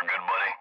We're good, buddy.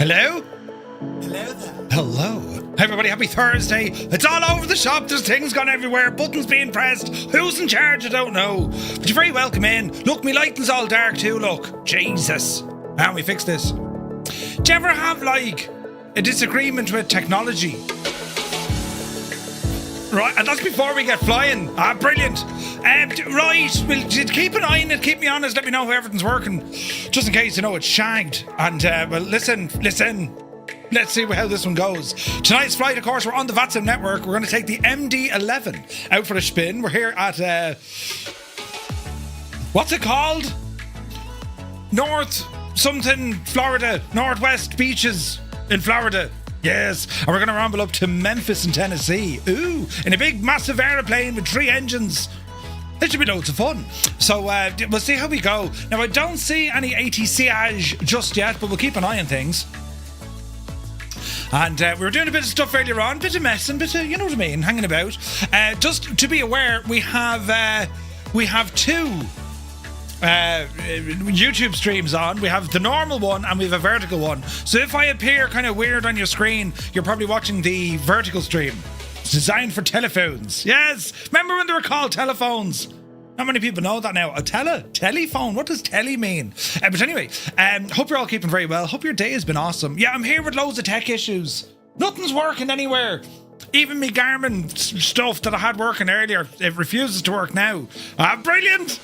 Hello? Hello there. Hello. Hey everybody, happy Thursday. It's all over the shop. There's things gone everywhere. Buttons being pressed. Who's in charge? I don't know. But you're very welcome in. Look, me lighting's all dark too, look. Jesus. How we fix this? Do you ever have, like, a disagreement with technology? Right, and that's before we get flying. Ah, brilliant. Right, well, keep an eye on it, keep me honest, let me know how everything's working. Just in case, you know, it's shagged. And, well, listen. Let's see how this one goes. Tonight's flight, of course, we're on the VATSIM network. We're going to take the MD-11 out for a spin. We're here at, what's it called? North something, Florida. Northwest Beaches in Florida. Yes, and we're going to ramble up to Memphis in Tennessee. Ooh, in a big, massive aeroplane with 3 engines. It should be loads of fun. So we'll see how we go. Now, I don't see any ATCage just yet, but we'll keep an eye on things. And we were doing a bit of stuff earlier on, bit of messing, bit of, you know what I mean, hanging about. Just to be aware, we have 2 YouTube streams on. We have the normal one and we have a vertical one. So if I appear kind of weird on your screen, you're probably watching the vertical stream. It's designed for telephones. Yes, remember when they were called telephones? Not many people know that now. A telephone. What does tele mean? But anyway, hope you're all keeping very well. Hope your day has been awesome. Yeah, I'm here with loads of tech issues. Nothing's working anywhere. Even me Garmin stuff that I had working earlier, it refuses to work now. Ah, brilliant.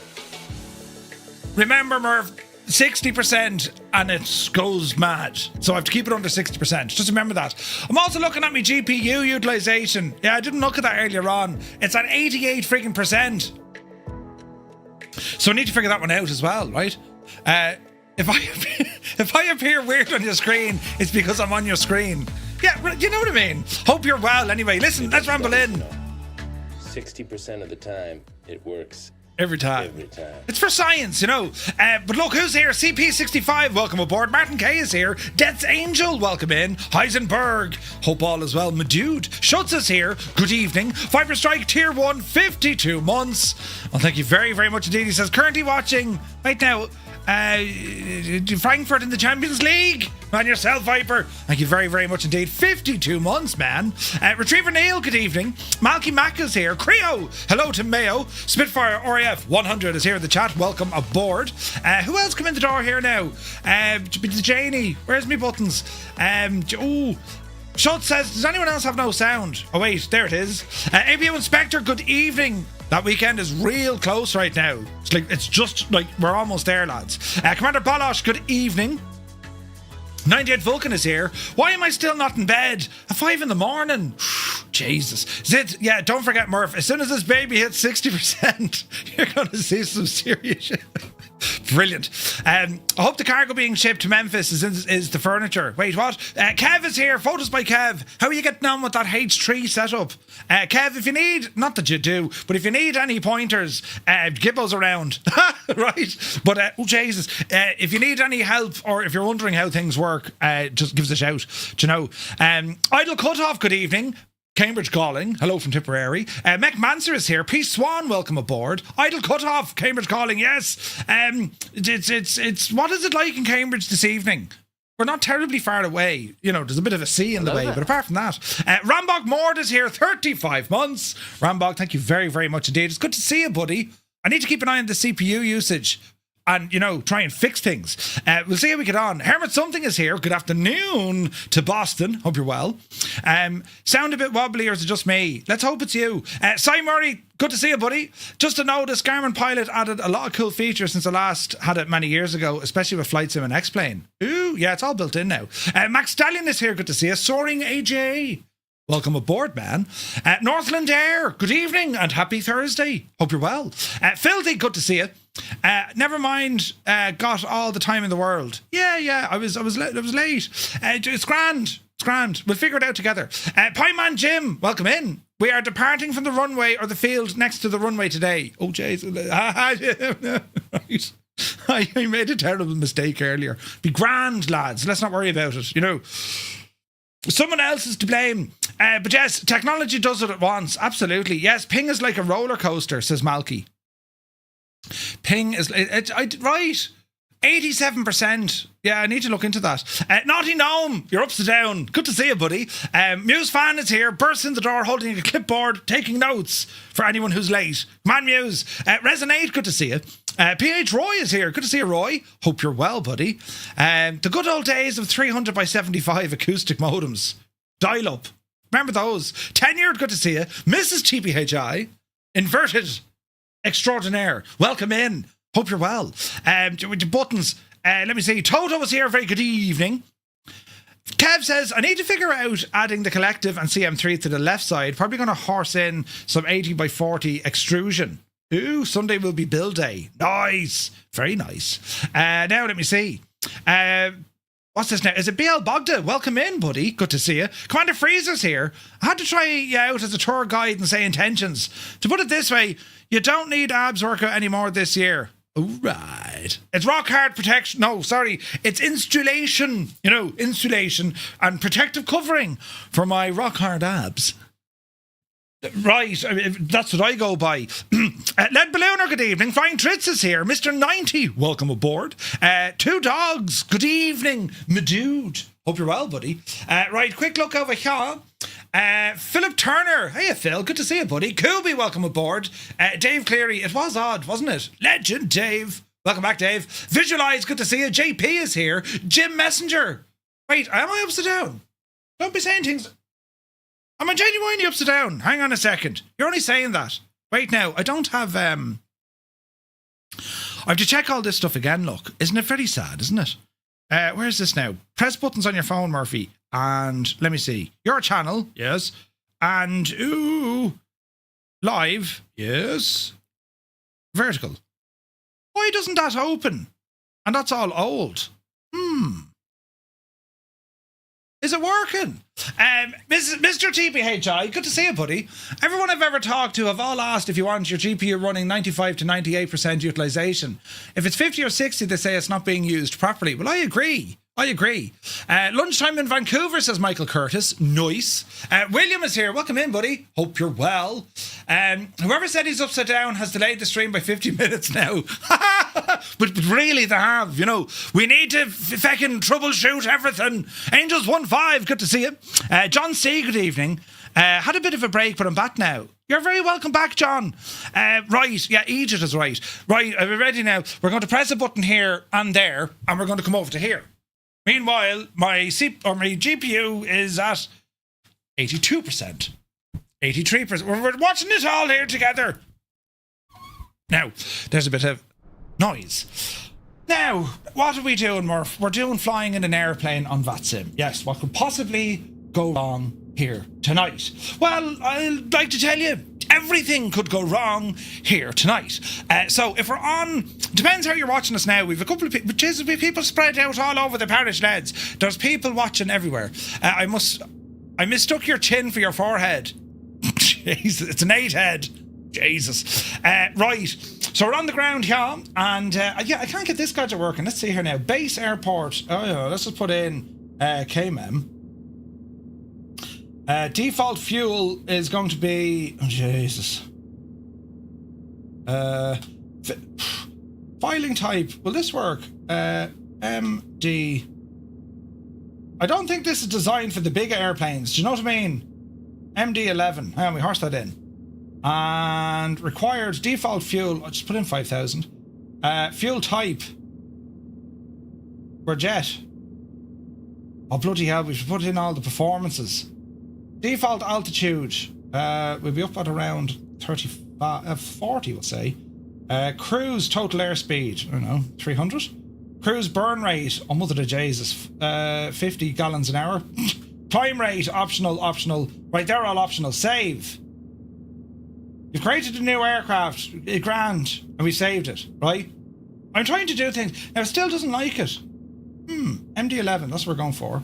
Remember, Merv, 60% and it goes mad. So I have to keep it under 60%. Just remember that. I'm also looking at my GPU utilization. Yeah, I didn't look at that earlier on. It's at 88 freaking percent. So I need to figure that one out as well, right? If I appear weird on your screen, it's because I'm on your screen. Yeah, you know what I mean? Hope you're well anyway. Listen, let's ramble in. 60% of the time, it works. Every time. Every time. It's for science, you know. But look, who's here? CP65, welcome aboard. Martin K is here. Death's Angel, welcome in. Heisenberg, hope all is well. My dude. Schutz is here. Good evening. Fiber Strike Tier 1, 52 months. Well, thank you very, very much indeed. He says, currently watching, right now, Frankfurt in the Champions League. Man, yourself, Viper. Thank you very, very much indeed. 52 months, man. Retriever Neil, good evening. Malky Mac is here. Creo, hello to Mayo. Spitfire RAF 100 is here in the chat. Welcome aboard. Who else come in the door here now? Janie, where's me buttons? Schultz says, does anyone else have no sound? Oh wait, there it is. APU Inspector, good evening. That weekend is real close right now. It's just like we're almost there, lads. Commander Balosh, good evening. 98 Vulcan is here. Why am I still not in bed at 5 in the morning? Jesus. Zid, yeah, don't forget, Murph. As soon as this baby hits 60%, you're going to see some serious shit. Brilliant. I hope the cargo being shipped to Memphis is the furniture. Wait, what? Kev is here. Photos by Kev. How are you getting on with that H3 setup? Kev, if you need, not that you do, but if you need any pointers, Gibbo's around. Right? But, oh Jesus, if you need any help or if you're wondering how things work, just give us a shout. Do you know? Idle Cutoff, good evening. Cambridge calling. Hello from Tipperary. Mech Manser is here. Peace Swan, welcome aboard. Idle Cutoff, Cambridge calling. Yes. It's what is it like in Cambridge this evening? We're not terribly far away. You know, there's a bit of a sea in the way, but apart from that, Rambog Mord is here. 35 months. Rambog, thank you very, very much indeed. It's good to see you, buddy. I need to keep an eye on the CPU usage. And, you know, try and fix things. We'll see how we get on. Hermit Something is here. Good afternoon to Boston. Hope you're well. Sound a bit wobbly, or is it just me? Let's hope it's you. Cy Murray, good to see you, buddy. Just to notice, Garmin Pilot added a lot of cool features since I last had it many years ago, especially with Flight Sim and X-Plane. Ooh, yeah, it's all built in now. Max Stallion is here. Good to see you. Soaring AJ. Welcome aboard, man. Northland Air, good evening and happy Thursday. Hope you're well. Filthy, good to see you. Never mind, got all the time in the world. Yeah, I was late. It's grand. We'll figure it out together. Pie Man Jim, welcome in. We are departing from the runway or the field next to the runway today. Oh, jeez. Right. I made a terrible mistake earlier. Be grand, lads. Let's not worry about it, you know. Someone else is to blame. But yes, technology does what it wants. Absolutely. Yes, ping is like a roller coaster, says Malky. Ping is... right. 87%. Yeah, I need to look into that. Naughty Gnome, you're upside down. Good to see you, buddy. Muse Fan is here, bursts in the door holding a clipboard, taking notes for anyone who's late. Come on, Muse. Resonate, good to see you. PH Roy is here. Good to see you, Roy. Hope you're well, buddy. The good old days of 300 by 75 acoustic modems. Dial up. Remember those? Tenured, good to see you. Mrs. TPHI. Inverted extraordinaire. Welcome in. Hope you're well. With your buttons. Let me see. Toto is here. Very good evening. Kev says, I need to figure out adding the collective and CM3 to the left side. Probably going to horse in some 80 by 40 extrusion. Ooh, Sunday will be build day. Nice. Very nice. Now, let me see. What's this now? Is it BL Bogda? Welcome in, buddy. Good to see you. Commander Freezer's here. I had to try you out as a tour guide and say intentions. To put it this way, you don't need abs workout anymore this year. All right. It's rock hard protection. No, sorry. It's insulation. You know, insulation and protective covering for my rock hard abs. Right, that's what I go by. Lead Ballooner, good evening. Flying Tritz is here. Mr. 90, welcome aboard. Two Dogs, good evening. My dude, hope you're well, buddy. Right, quick look over here. Philip Turner, hey Phil, good to see you, buddy. Kubi, welcome aboard. Dave Cleary, it was odd, wasn't it? Legend Dave, welcome back, Dave. Visualize, good to see you. JP is here. Jim Messenger. Wait, am I upside down? Don't be saying things. Am I genuinely upside down? Hang on a second. You're only saying that. Wait now, I don't have, I have to check all this stuff again, look. Isn't it very sad, isn't it? Where's this now? Press buttons on your phone, Murphy. And, let me see. Your channel, yes. And, ooh, live, yes. Vertical. Why doesn't that open? And that's all old. Is it working? Mr. TPHI, good to see you, buddy. Everyone I've ever talked to have all asked if you want your GPU running 95 to 98% utilization. If it's 50 or 60, they say it's not being used properly. Well, I agree. Lunchtime in Vancouver, says Michael Curtis. Nice. William is here. Welcome in, buddy. Hope you're well. Whoever said he's upside down has delayed the stream by 50 minutes now. but really, they have, you know. We need to fucking troubleshoot everything. Angels 1-5, good to see you. John C, good evening. Had a bit of a break, but I'm back now. You're very welcome back, John. Right, yeah, Egypt is right. Right, are we ready now? We're going to press a button here and there, and we're going to come over to here. Meanwhile, my GPU is at 82%, 83%. We're watching it all here together. Now, there's a bit of noise. Now, what are we doing, Murph? We're doing flying in an airplane on VATSIM. Yes, what could possibly go wrong here tonight? Well, I'd like to tell you, everything could go wrong here tonight. So if we're on, depends how you're watching us now. We've a couple of people, we've people spread out all over the parish, lads. There's people watching everywhere. I mistook your chin for your forehead. Jesus, it's an 8 head. Jesus. Right. So we're on the ground here, and yeah, I can't get this gadget working. Let's see here now. Base airport. Oh yeah, let's just put in KMEM. Default fuel is going to be... Oh, Jesus. Filing type. Will this work? MD. I don't think this is designed for the big airplanes. Do you know what I mean? MD-11. Hang on, we horse that in. And required default fuel. I'll just put in 5,000. Fuel type. We're jet. Oh, bloody hell. We should put in all the performances. Default altitude, we'll be up at around 40, we'll say. Cruise total airspeed, I don't know, 300. Cruise burn rate, oh mother of Jesus, 50 gallons an hour. Climb rate, optional. Right, they're all optional. Save. You've created a new aircraft, grand, and we saved it, right? I'm trying to do things. Now, it still doesn't like it. MD-11, that's what we're going for.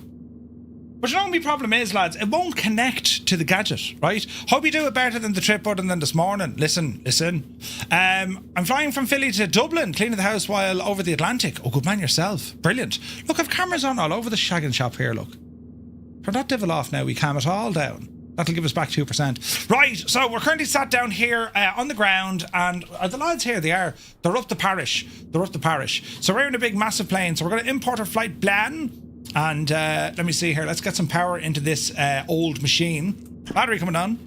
But you know what my problem is, lads? It won't connect to the gadget, right? Hope you do it better than the trip button than this morning. Listen. I'm flying from Philly to Dublin, cleaning the house while over the Atlantic. Oh, good man yourself. Brilliant. Look, I've cameras on all over the shagging shop here, look. Turn that devil off now, we cam it all down. That'll give us back 2%. Right, so we're currently sat down here on the ground, and the lads here, they're up the parish. They're up the parish. So we're in a big, massive plane. So we're going to import our flight plan. And let me see here. Let's get some power into this old machine. Battery coming on.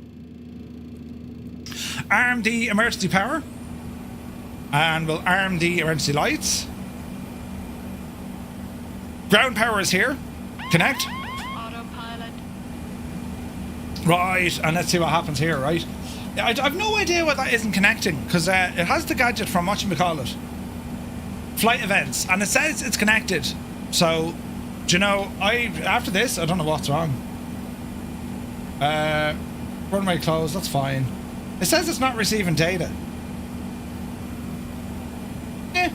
Arm the emergency power. And we'll arm the emergency lights. Ground power is here. Connect. Autopilot. Right, and let's see what happens here, right? I've no idea why that isn't connecting, because it has the gadget from, whatchamacallit, flight events, and it says it's connected. So, do you know, after this, I don't know what's wrong. Runway closed, that's fine. It says it's not receiving data. Yeah.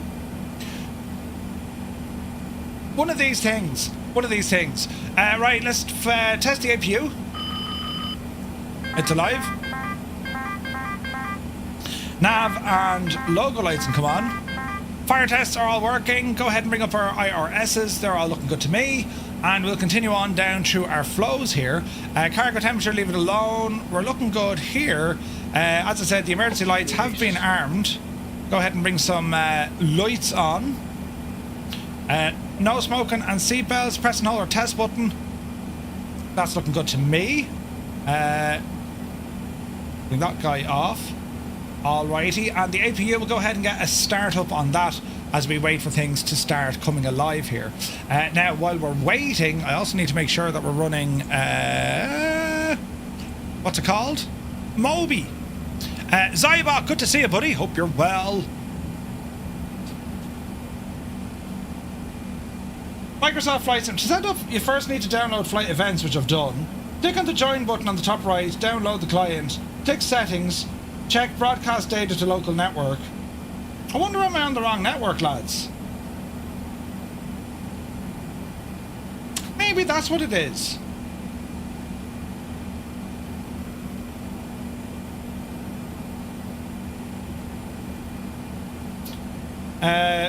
One of these things. Right, let's test the APU. It's alive. Nav and logo lights can come on. Fire tests are all working. Go ahead and bring up our IRSs. They're all looking good to me. And we'll continue on down through our flows here. Cargo temperature, leave it alone. We're looking good here. As I said, the emergency lights have been armed. Go ahead and bring some lights on. No smoking and seatbelts. Press and hold our test button. That's looking good to me. Bring that guy off. Alrighty, and the APU will go ahead and get a start up on that as we wait for things to start coming alive here. Now, while we're waiting, I also need to make sure that we're running what's it called? Moby. Zybok, good to see you, buddy. Hope you're well. Microsoft Flight Sim. To set up, you first need to download flight events, which I've done. Click on the join button on the top right, download the client, click settings, check broadcast data to local network. I wonder am I on the wrong network, lads? Maybe that's what it is.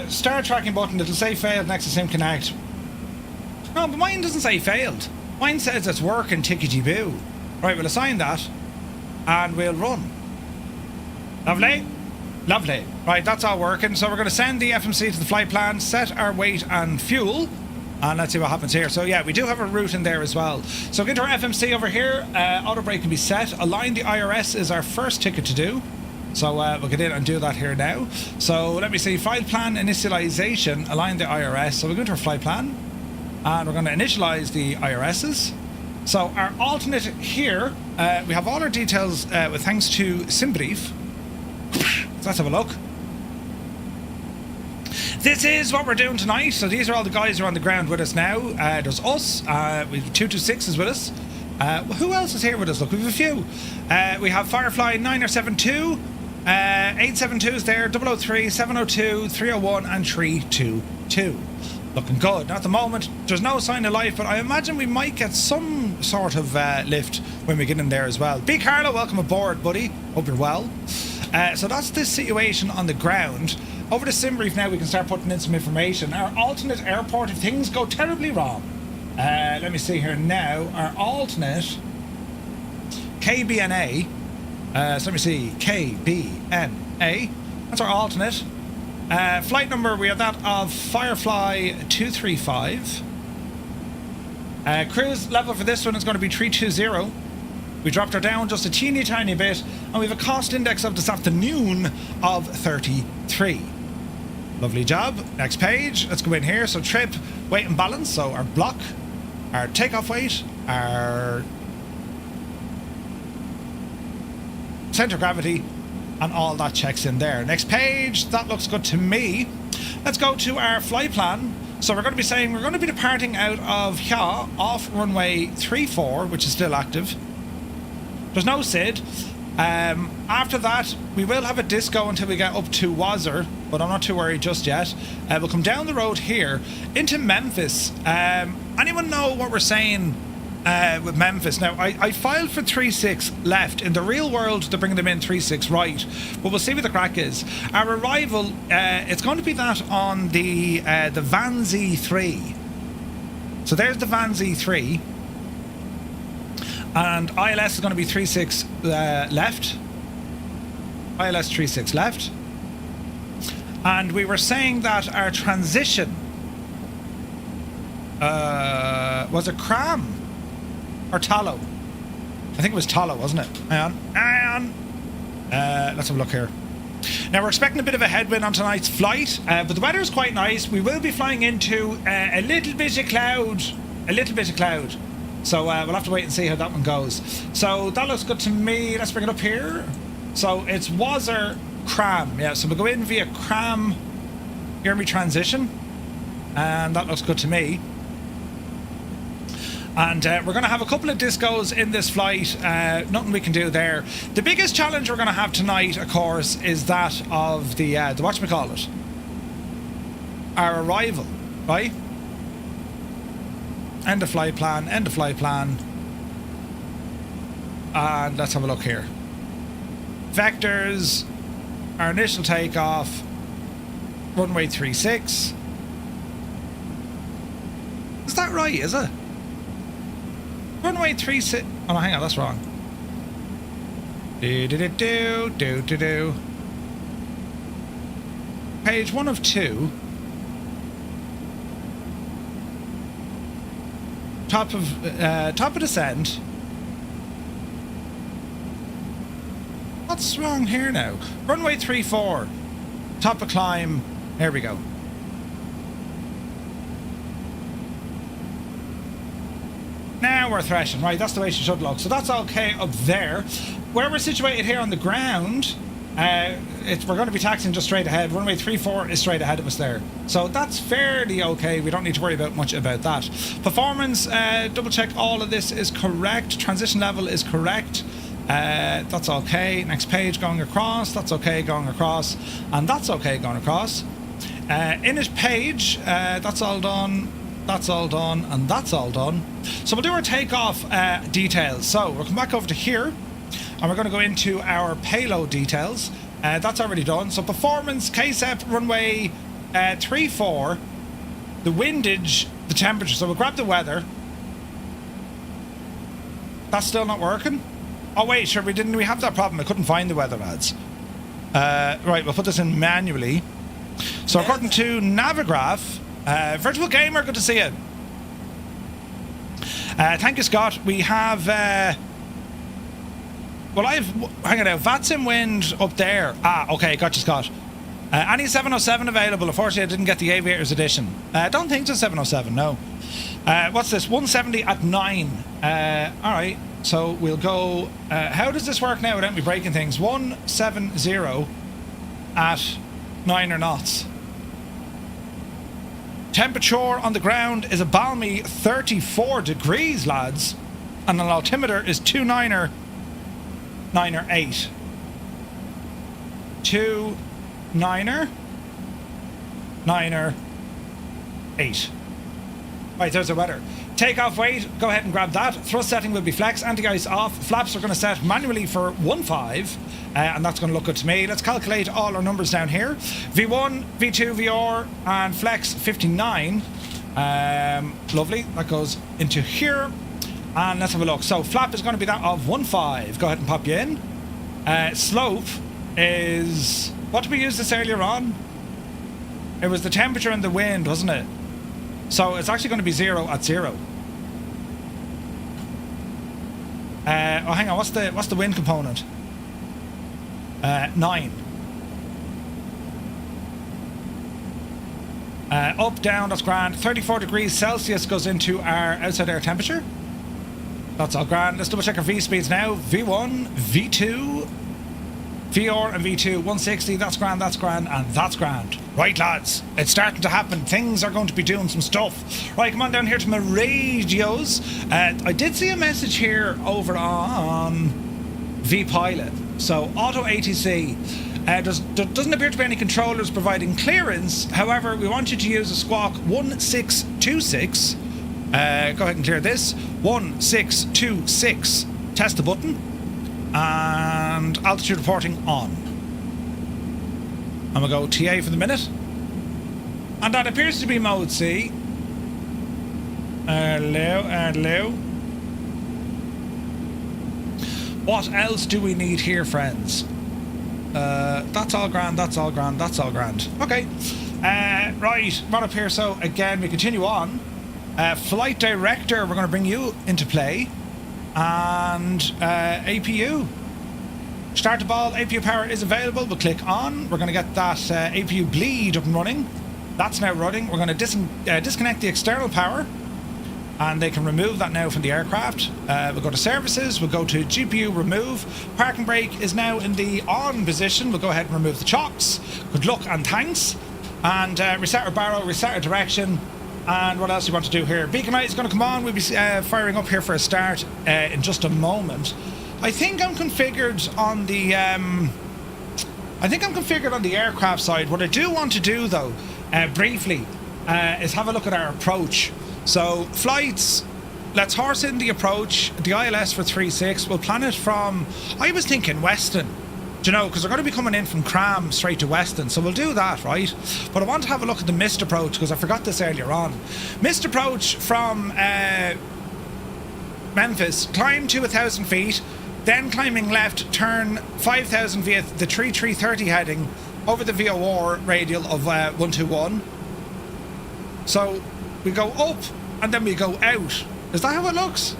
Start tracking button, it'll say failed next to Sim Connect. No, but mine doesn't say failed. Mine says it's working tickety-boo. Right, we'll assign that. And we'll run. Lovely. Lovely. Right, that's all working. So we're going to send the FMC to the flight plan, set our weight and fuel. And let's see what happens here. So yeah, we do have a route in there as well. So get our FMC over here. Auto brake can be set. Align the IRS is our first ticket to do. So we'll get in and do that here now. So let me see. Flight plan initialization. Align the IRS. So we're going to our flight plan. And we're going to initialize the IRSs. So our alternate here, we have all our details with thanks to SimBrief. So let's have a look. This is what we're doing tonight. So these are all the guys who are on the ground with us now. There's us. We have 226 is with us. Who else is here with us? Look, we have a few. We have Firefly 9072. 872 is there. 003, 702, 301 and 322. Looking good. Now at the moment, there's no sign of life, but I imagine we might get some sort of lift when we get in there as well. B. Carlo, welcome aboard, buddy. Hope you're well. So that's the situation on the ground. Over to SimBrief now, we can start putting in some information. Our alternate airport, if things go terribly wrong. Let me see here now. Our alternate KBNA. So let me see. KBNA. That's our alternate. Flight number, we have that of Firefly 235. Cruise level for this one is going to be 320. We dropped her down just a teeny tiny bit, and we have a cost index of this afternoon of 33. Lovely job. Next page. Let's go in here. So trip, weight and balance. So our block, our takeoff weight, our center of gravity, and all that checks in there. Next page. That looks good to me. Let's go to our flight plan. So we're going to be saying we're going to be departing out of here off runway 34, which is still active. There's no SID. After that, we will have a disco until we get up to Wazir, but I'm not too worried just yet. We'll come down the road here into Memphis. Anyone know what we're saying with Memphis? Now, I filed for 3.6 left. In the real world, they're bringing them in 3.6 right, but we'll see what the crack is. Our arrival, it's going to be that on the Van Z3. So there's the Van Z3. And ILS is going to be 36 left. ILS 36 left. And we were saying that our transition was it Cram or Tallow? I think it was Tallow, wasn't it? Hang on. Let's have a look here. Now we're expecting a bit of a headwind on tonight's flight, but the weather is quite nice. We will be flying into a little bit of cloud. So we'll have to wait and see how that one goes. So that looks good to me. Let's bring it up here. So it's Wazzer Cram. Yeah, so we'll go in via Cram. Hear me transition. And that looks good to me. And we're going to have a couple of discos in this flight. Nothing we can do there. The biggest challenge we're going to have tonight, of course, is that of the whatchamacallit, our arrival, right? End of flight plan. And let's have a look here. Vectors, our initial takeoff, runway 36. Is that right, is it? Runway 36. Oh no, hang on, that's wrong. Do. Page 1 of 2. Top of descent. What's wrong here now? Runway 34. Top of climb. There we go. Now we're threshing, right? That's the way she should look. So that's okay up there. Where we're situated here on the ground, we're going to be taxiing just straight ahead. Runway 34 is straight ahead of us there. So that's fairly okay. We don't need to worry about much about that. Performance, double check all of this is correct. Transition level is correct. That's okay. Next page going across. That's okay going across. And that's okay going across. Init page, that's all done. That's all done, and that's all done. So we'll do our takeoff details. So we'll come back over to here, and we're going to go into our payload details. That's already done. So performance, KECP, runway 34, the windage, the temperature. So we'll grab the weather. That's still not working. Oh wait, sure, we have that problem. I couldn't find the weather, lads. Right, we'll put this in manually. So according to Navigraph, Virtual Gamer, good to see you. Thank you, Scott. We have hang on now, VATSIM wind up there. Okay, gotcha, Scott. Any 707 available? Unfortunately, I didn't get the Aviators edition. I don't think it's a 707, no. What's this? 170 at 9. Alright, so we'll go... how does this work now without me breaking things? 170 at 9 knots. Temperature on the ground is a balmy 34 degrees, lads. And an altimeter is 29er 9er 29er 9er 8. Right, there's the weather. Takeoff weight, go ahead and grab that. Thrust setting will be flex. Anti-ice off. Flaps are going to set manually for 1.5. And that's going to look good to me. Let's calculate all our numbers down here. V1, V2, VR, and flex 59. Lovely. That goes into here. And let's have a look. So flap is going to be that of 1.5. Go ahead and pop you in. Slope is... What did we use this earlier on? It was the temperature and the wind, wasn't it? So it's actually going to be 0 at 0. Oh, hang on. What's the wind component? 9. Up, down, that's grand. 34 degrees Celsius goes into our outside air temperature. That's all grand. Let's double check our V speeds now. V1, V2, VR and V2, 160. That's grand, and that's grand. Right, lads, it's starting to happen. Things are going to be doing some stuff. Right, come on down here to my radios. I did see a message here over on vPilot. So auto ATC, there doesn't appear to be any controllers providing clearance. However, we want you to use a squawk 1626. Go ahead and clear this. 1626. Test the button. And altitude reporting on. And we'll go TA for the minute. And that appears to be mode C. Hello. What else do we need here, friends? That's all grand, that's all grand, that's all grand. Okay. Right, right up here. So again, we continue on. Flight director, we're going to bring you into play. And APU. Start the ball, APU power is available. We'll click on. We're going to get that APU bleed up and running. That's now running. We're going to disconnect the external power. And they can remove that now from the aircraft. We'll go to services, we'll go to GPU remove. Parking brake is now in the on position. We'll go ahead and remove the chocks. Good luck and thanks. And reset our barrel, reset our direction. And what else do you want to do here? Beacon light is going to come on. We'll be firing up here for a start in just a moment. I think I'm configured on the aircraft side. What I do want to do though, briefly, is have a look at our approach. So flights, let's horse in the approach, the ILS for 3.6. We'll plan it from, I was thinking Weston, do you know, because we're going to be coming in from Cram straight to Weston, so we'll do that, right? But I want to have a look at the missed approach, because I forgot this earlier on. Missed approach from Memphis, climb to 1,000 feet, then climbing left, turn 5,000 via the 3330 heading over the VOR radial of 121. So we go up and then we go out. Is that how it looks?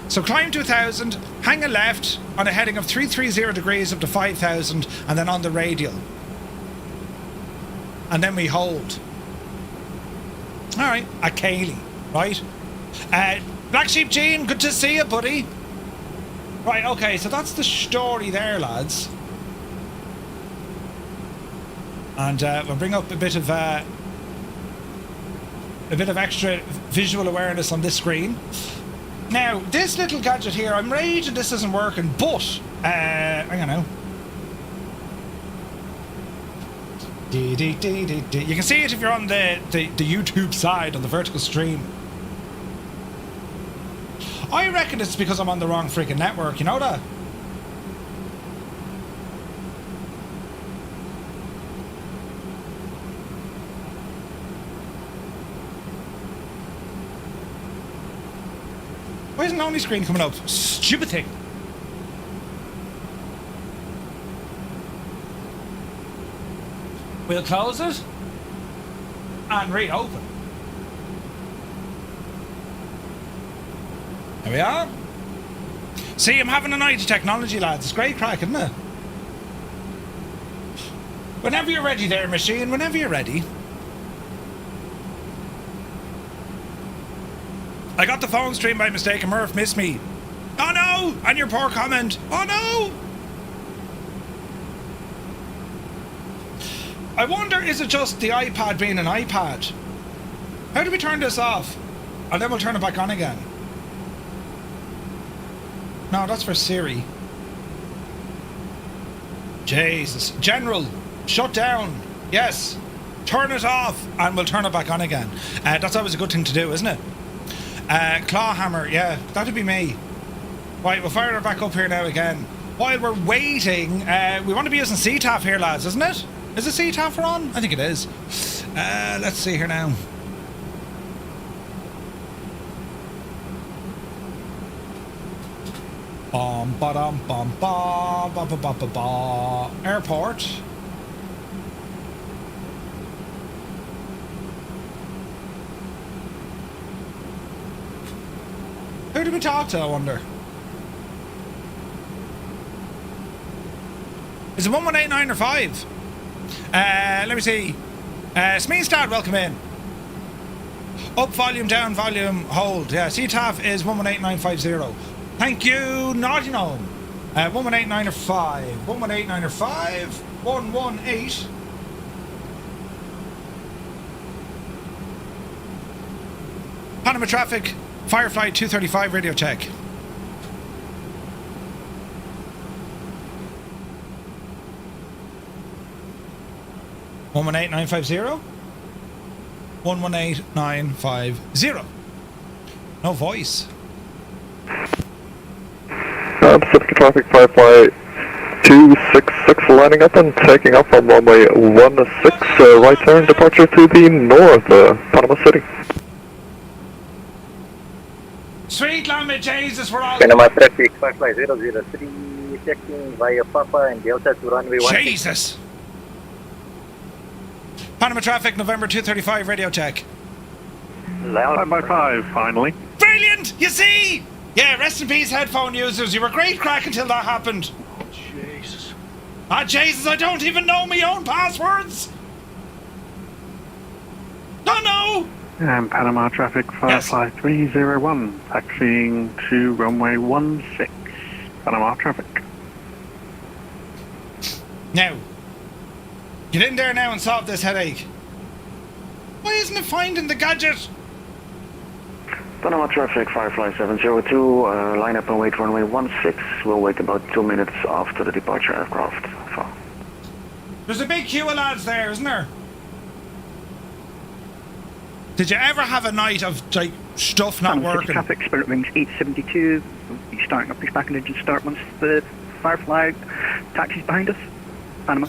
So climb to 1,000, hang a left on a heading of 330 degrees up to 5,000 and then on the radial. And then we hold. Alright, at Cayley, right? Black Sheep Gene, good to see you, buddy. Right, okay, so that's the story there, lads. And we'll bring up a bit of extra visual awareness on this screen. Now, this little gadget here, I'm raging this isn't working, but, hang on now. You can see it if you're on the YouTube side, on the vertical stream. I reckon it's because I'm on the wrong freaking network, you know that? Why isn't the only screen coming up? Stupid thing. We'll close it and reopen. There we are. See, I'm having a night of technology, lads. It's great crack, isn't it? Whenever you're ready there, machine. Whenever you're ready. I got the phone stream by mistake and Murph missed me. Oh no! And your poor comment. Oh no! I wonder, is it just the iPad being an iPad? How do we turn this off? And then we'll turn it back on again. No, that's for Siri. Jesus. General, shut down. Yes. Turn it off and we'll turn it back on again. That's always a good thing to do, isn't it? Claw hammer, yeah, that'd be me. Right, we'll fire it back up here now again. While we're waiting, we want to be using CTAF here, lads, isn't it? Is it CTAF we're on? I think it is. Let's see here now. Bom, ba-dum, bom, ba, ba, ba, ba, ba, ba. Airport. Who did we talk to, I wonder? Is it 1189 or 5? Let me see. Smeenstad, welcome in. Up volume, down volume, hold. Yeah, CTAF is 118950. Thank you, Naughty Gnome. 1189 or 5. 1189 or 5. 118. Panama traffic. Firefly 235 radio check. One 18950. 118,950. No voice. Pacific traffic Firefly 266 lining up and taking off on runway 16, right turn departure to the north, Panama City. Sweet lamb of Jesus, we're all... Panama traffic 55003 checking via Papa and Delta to runway 16. Jesus! Panama traffic, November 235, radio check. Loud by 5, finally. Brilliant! You see? Yeah, rest in peace, headphone users. You were great crack until that happened. Oh, Jesus. Ah, Jesus, I don't even know my own passwords! No! Panama traffic Firefly 301, taxiing to runway 16. Panama traffic. Now, get in there now and solve this headache. Why isn't it finding the gadget? Panama traffic Firefly 702, line up and wait runway 16. We'll wait about 2 minutes after the departure aircraft. So. There's a big queue of lads there, isn't there? Did you ever have a night of, like, stuff not working? Traffic, Spirit Wings 872, we'll be starting up, pushback and engine start once the Firefly taxi's behind us. Panama.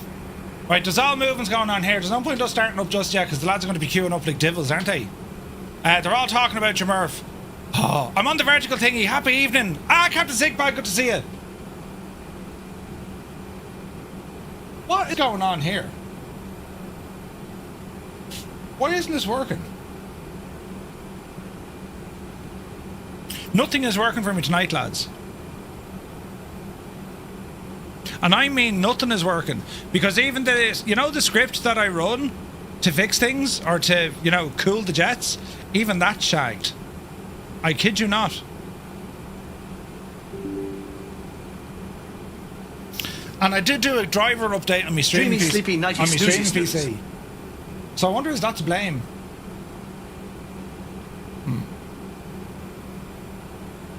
Right, there's all movements going on here. There's no point in us starting up just yet, because the lads are going to be queuing up like devils, aren't they? They're all talking about your Murph. Oh, I'm on the vertical thingy. Happy evening. Ah, Captain Sigbag, good to see you. What is going on here? Why isn't this working? Nothing is working for me tonight, lads. And I mean nothing is working. Because even the, you know, the script that I run to fix things or to, you know, cool the jets, even that's shagged. I kid you not. And I did do a driver update on my streaming PC. So I wonder, is that to blame?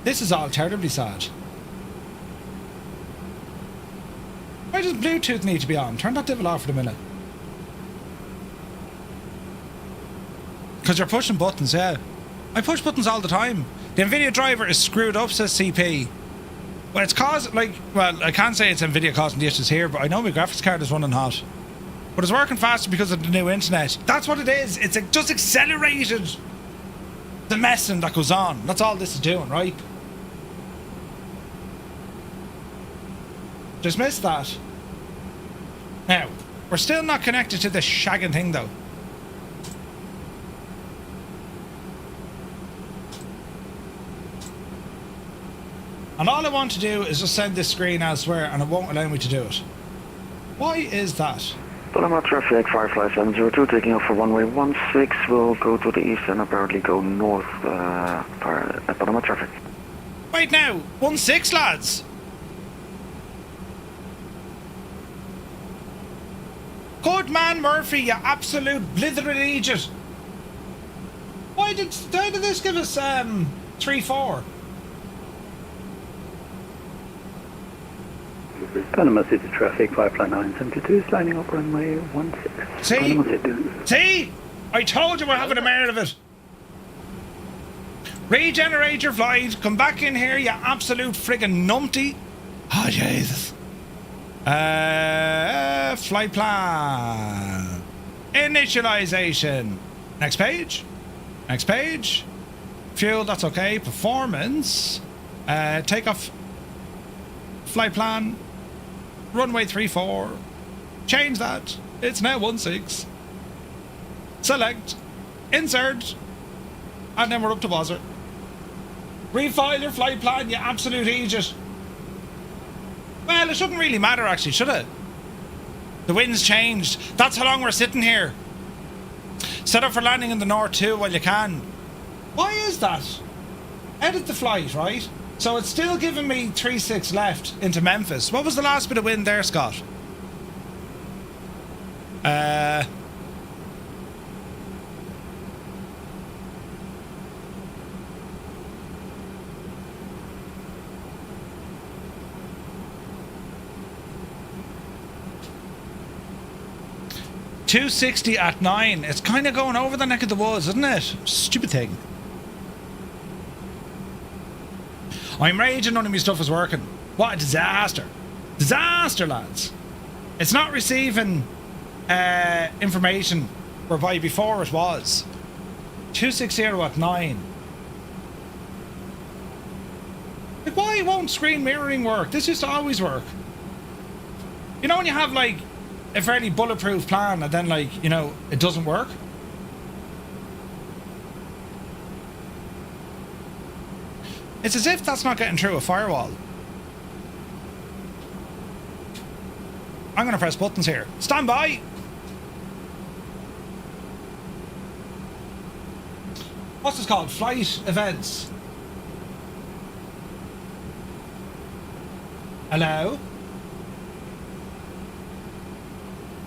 This is all terribly sad. Why does Bluetooth need to be on? Turn that devil off for a minute. Because you're pushing buttons, yeah. I push buttons all the time. The NVIDIA driver is screwed up, says CP. Well, it's caused, like, well, I can't say it's NVIDIA causing the issues here, but I know my graphics card is running hot. But it's working faster because of the new internet. That's what it is. It's just accelerated the messing that goes on. That's all this is doing, right? Just missed that. Now, we're still not connected to this shagging thing, though. And all I want to do is just send this screen elsewhere, and it won't allow me to do it. Why is that? Panama traffic Firefly 702, taking off for runway 16. We'll go to the east and apparently go north. Panama traffic. Wait now, 16, lads. Good man, Murphy, you absolute blithering idiot. Why did this give us 3-4? Panama City traffic, Firefly 972 is lining up runway 16. See? I told you we're having a mare of it. Regenerate your flight. Come back in here, you absolute friggin' numpty. Oh, Jesus. Flight plan. Initialization. Next page. Next page. Fuel, that's okay. Performance. Takeoff. Flight plan. Runway 34. Change that. It's now 16. Select. Insert. And then we're up to buzzer. Refile your flight plan, you absolute idiot. Well, it shouldn't really matter actually, should it? The wind's changed. That's how long we're sitting here. Set up for landing in the north too while you can. Why is that? Edit the flight, right? So it's still giving me 3-6 left into Memphis. What was the last bit of wind there, Scott? $260 at 9. It's kind of going over the neck of the woods, isn't it? Stupid thing. I'm raging, none of my stuff is working. What a disaster. Disaster, lads. It's not receiving information whereby before it was. 260 at 9. Like, why won't screen mirroring work? This used to always work. You know when you have, like, a fairly bulletproof plan and then, like, you know, it doesn't work? It's as if that's not getting through a firewall. I'm going to press buttons here. Stand by! What's this called? Flight events. Hello?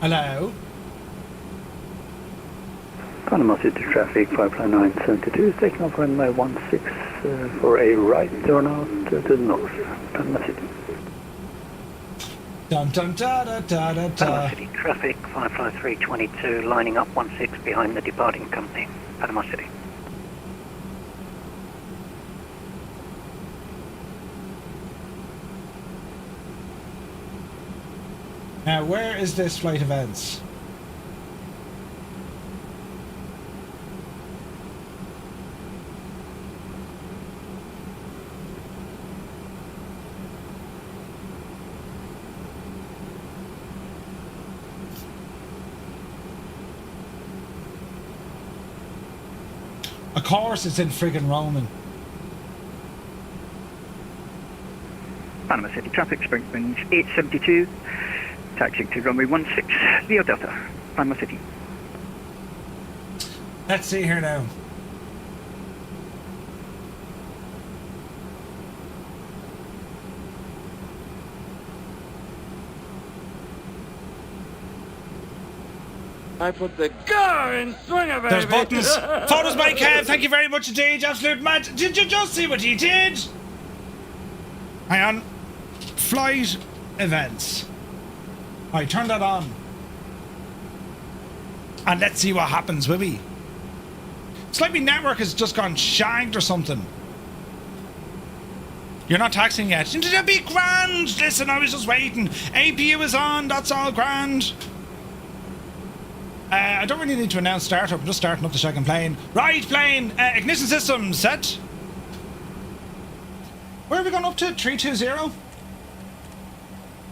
Hello? Panama City traffic, pipeline 972 is taking off runway 16 for a right turn out to the north. Panama City. Dun dun da da da da da. Panama City traffic, 55322, lining up 16 behind the departing company. Panama City. Now, where is this flight events? Of course it's in friggin' Roman. Panama City traffic, Spring Springs 872, taxiing to runway 16, Leo Delta, Panama City. Let's see here now. I put the car in swinger, baby. There's buttons. Photos by Kev. Thank you very much indeed. Absolute mad. Did you just see what he did? Hang on. Flight events. Alright, turn that on. And let's see what happens, will we? It's like my network has just gone shanked or something. You're not taxing yet. It'll be grand. Listen, I was just waiting. APU is on. That's all grand. I don't really need to announce startup. I'm just starting up the second plane. Right, plane. Ignition system set. Where are we going up to? 320?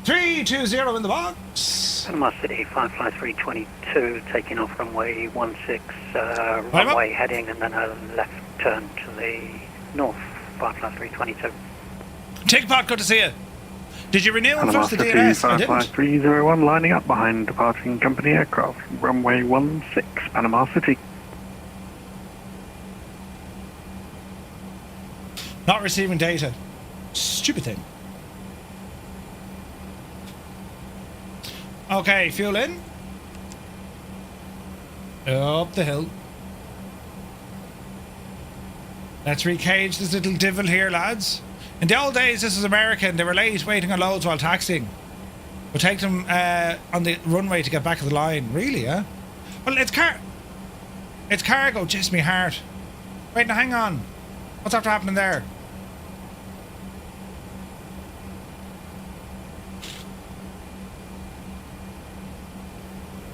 320 in the box. Panama City, 55322, taking off runway 16, runway heading and then a left turn to the north, 55322. Takeoff, good to see you. Did you renew and Panama flush the City DNS? I didn't. 55301 lining up behind departing company aircraft. Runway 16, Panama City. Not receiving data. Stupid thing. Okay, fuel in. Up the hill. Let's recage this little devil here, lads. In the old days, this was American. They were late, waiting on loads while taxiing. We'll take them on the runway to get back to the line. Really, huh? Well, it's cargo. Just me heart. Wait, now hang on. What's after happening there?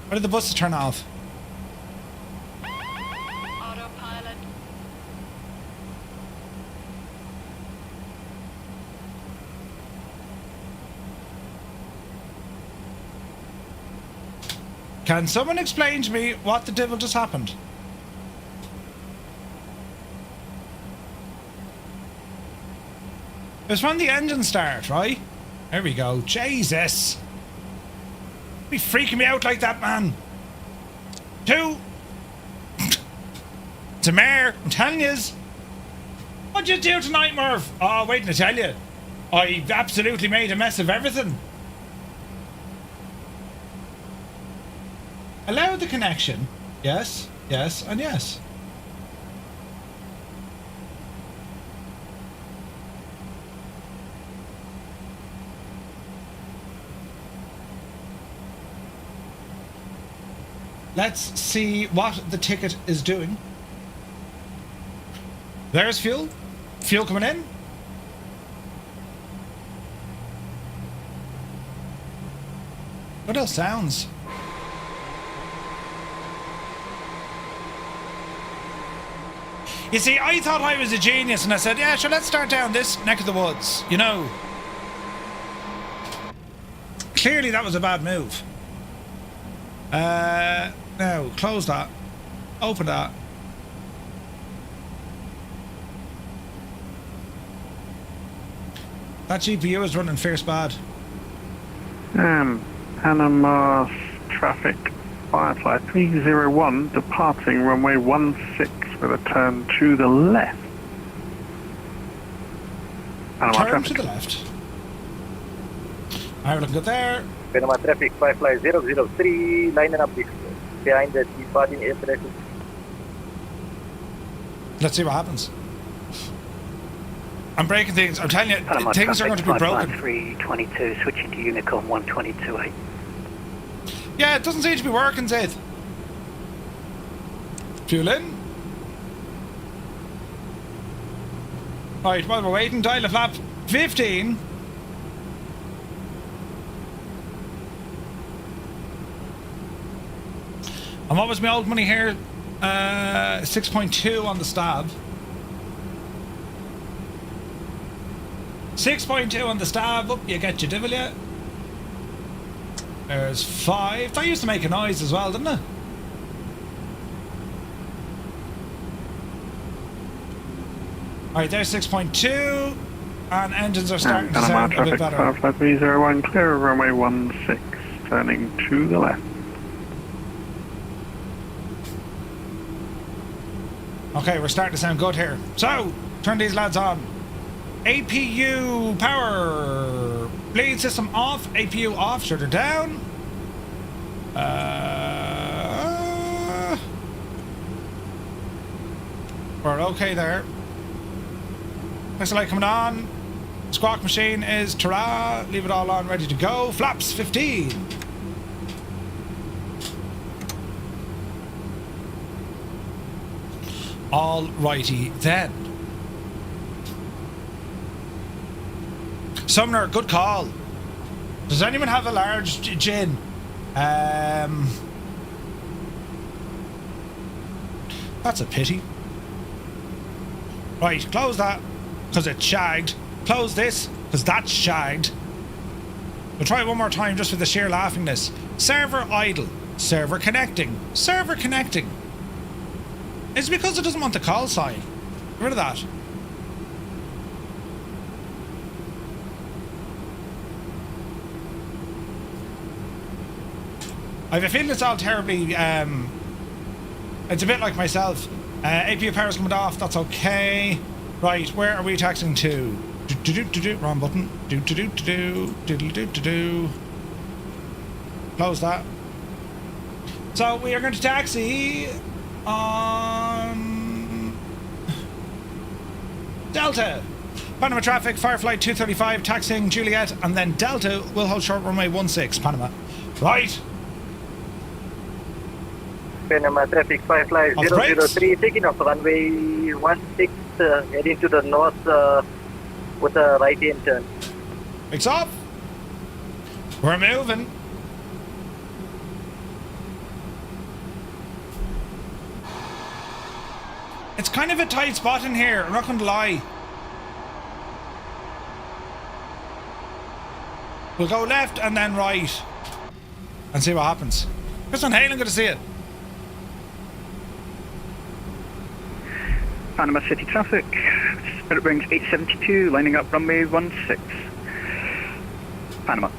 Why did the buses turn off? Autopilot. Can someone explain to me what the devil just happened? It was from the engine start, right? There we go. Jesus! Be freaking me out like that, man. 2. It's a mare. I'm telling yous. What'd you do tonight, Murph? Oh, waiting to tell you. I absolutely made a mess of everything. Allow the connection. Yes, yes, and yes. Let's see what the ticket is doing. There's fuel. Fuel coming in. What else sounds? You see, I thought I was a genius, and I said, yeah, sure, let's start down this neck of the woods, you know. Clearly that was a bad move. Now, close that. Open that. That GPU is running fierce bad. Panama traffic Firefly 301 departing runway 16 with a turn to the left. Panama Turn traffic. to the left. Alright, looking good there. Panama traffic Firefly 003 lining up behind the departing aircraft. Let's see what happens. I'm breaking things. I'm telling you, Panama things are going to be broken. 322, switching to Unicom 1228. Yeah, it doesn't seem to be working, Zed. Fuel in. Right, while we're waiting, dial a flap 15. And what was my old money here? 6.2 on the stab. 6.2 on the stab. Up you get your devil, yeah. There's 5. That used to make a noise as well, didn't it? Alright, there's 6.2. And engines are starting to sound a bit better. Firefly 301 clear of runway 16, turning to the left. Okay, we're starting to sound good here. So, turn these lads on. APU power. Bleed system off. APU off. Shutter down. We're okay there. Next light coming on. Squawk machine is ta-ra. Leave it all on, ready to go. Flaps 15. All righty then. Sumner, good call. Does anyone have a large gin? That's a pity. Right, close that, because it's shagged. Close this, because that's shagged. We'll try it one more time just for the sheer laughingness. Server idle. Server connecting. Server connecting. It's because it doesn't want the call sign. Get rid of that. I have a feeling it's all terribly, it's a bit like myself. APU power's coming off, that's okay. Right, where are we taxing to? Wrong button. Close that. So we are going to taxi on Delta. Panama traffic, Firefly 235, taxiing Juliet, and then Delta will hold short runway 16, Panama. Right. Panama traffic Firefly 003 taking off runway 16, heading to the north with a right-hand turn. Mix up. We're moving. It's kind of a tight spot in here, I'm not going to lie. We'll go left and then right and see what happens. Chris Van Halen, good to see it. Panama City traffic, Spirit Wings 872, lining up runway 16. Panama.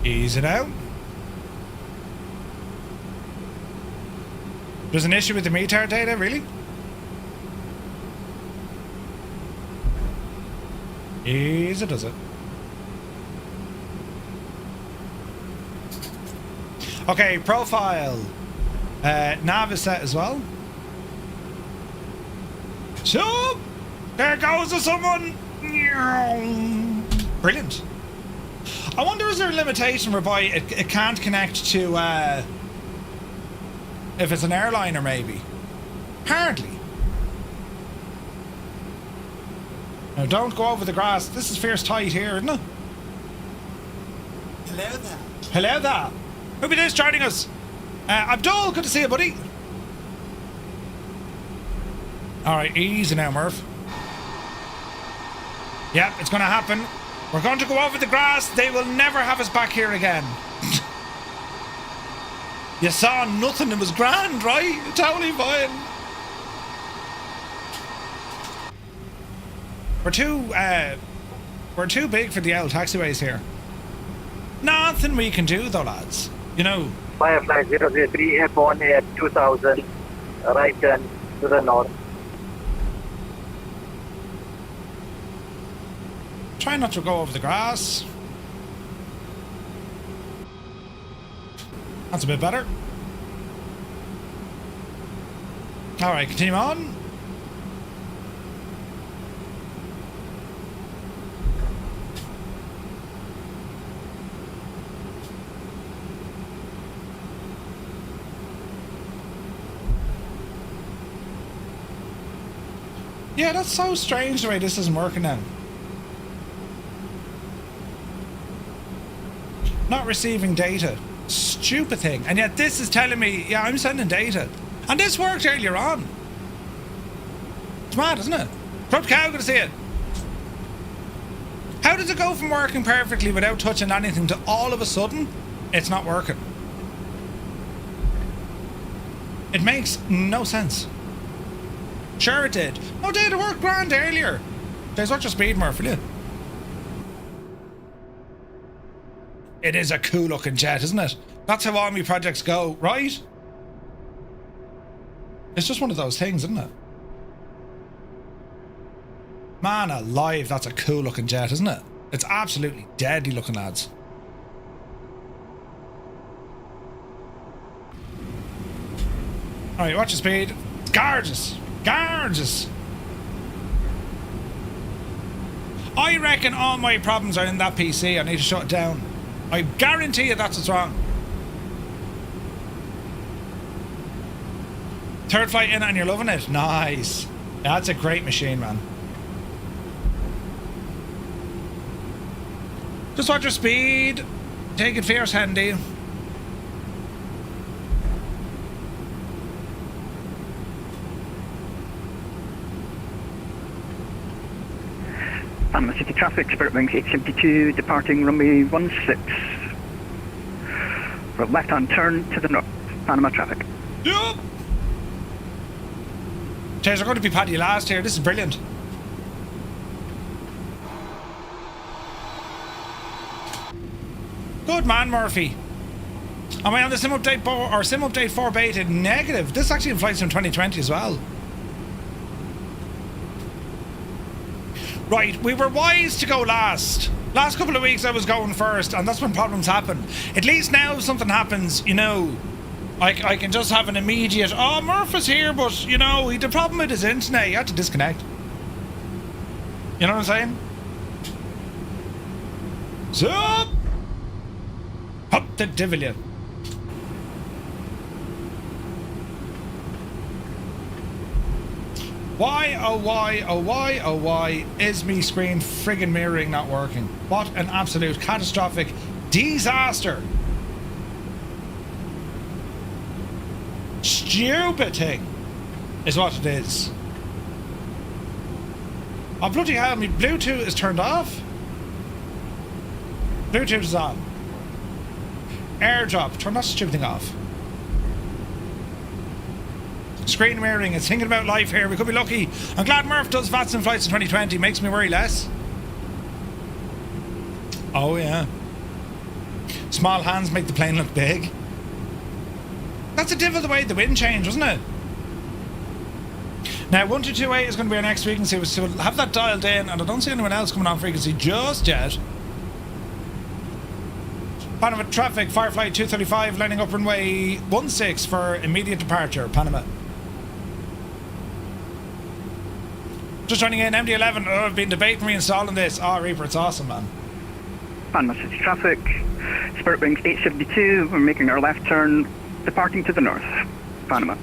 Ease it out. There's an issue with the METAR data, really? Easy does it. Okay, profile. Nav is set as well. So, there goes to someone. Brilliant. I wonder, is there a limitation whereby it can't connect to, if it's an airliner maybe? Hardly. Now don't go over the grass. This is fierce tight here, isn't it? Hello there. Hello there. Who be this joining us? Abdul, good to see you, buddy. Alright, easy now, Murph. Yep, it's going to happen. We're going to go over the grass. They will never have us back here again. You saw nothing. It was grand, right? Totally fine. We're too big for the old taxiways here. Nothing we can do though, lads. You know. Firefly 003 F1 at 2000, right turn to the north. Try not to go over the grass. That's a bit better. Alright, continue on. Yeah, that's so strange the way this isn't working now. Not receiving data. Stupid thing. And yet this is telling me, yeah, I'm sending data. And this worked earlier on. It's mad, isn't it? Corrupt cow, good to see it. How does it go from working perfectly without touching anything to all of a sudden, it's not working? It makes no sense. Sure it did. Oh, data worked grand earlier. There's not your speed, Murph, will you? It is a cool looking jet, isn't it? That's how all my projects go, right? It's just one of those things, isn't it? Man alive, that's a cool looking jet, isn't it? It's absolutely deadly looking, lads. Alright, watch your speed. It's gorgeous. Gorgeous. I reckon all my problems are in that PC. I need to shut it down. I guarantee you that's what's wrong. Third flight in and you're loving it. Nice. That's a great machine, man. Just watch your speed. Take it fierce, handy. Panama City traffic, Spirit Wings 872, departing runway 16. For left-hand turn to the north. Panama traffic. Yup. Cheers, we're going to be Paddy last here. This is brilliant. Good man, Murphy. Am I on the sim update or sim update 4 beta? Negative. This is actually in flight sim 2020 as well. Right, we were wise to go last. Last couple of weeks I was going first, and that's when problems happen. At least now if something happens, you know, I can just have an immediate, oh, Murph is here, but, you know, he had a problem with his internet. He had to disconnect. You know what I'm saying? Zup! Up the Divillion. Why, oh why, oh why, oh why is me screen friggin' mirroring not working? What an absolute catastrophic disaster. Stupid thing is what it is. Oh bloody hell, my Bluetooth is turned off. Bluetooth is on. AirDrop, turn that stupid thing off. Screen mirroring, it's thinking about life here. We could be lucky. I'm glad Murph does VATSIM flights in 2020. Makes me worry less. Oh yeah. Small hands make the plane look big. That's a div of the way the wind changed, wasn't it? Now 1228 is going to be our next frequency, so we'll have that dialed in, and I don't see anyone else coming on frequency just yet. Panama traffic, Firefly 235 lining up runway 16 for immediate departure, Panama. Just joining in, MD-11. Oh, I've been debating reinstalling this. Oh, Reaper, it's awesome, man. Panama City traffic, Spirit Wings 872, we're making our left turn, departing to the north. Panama.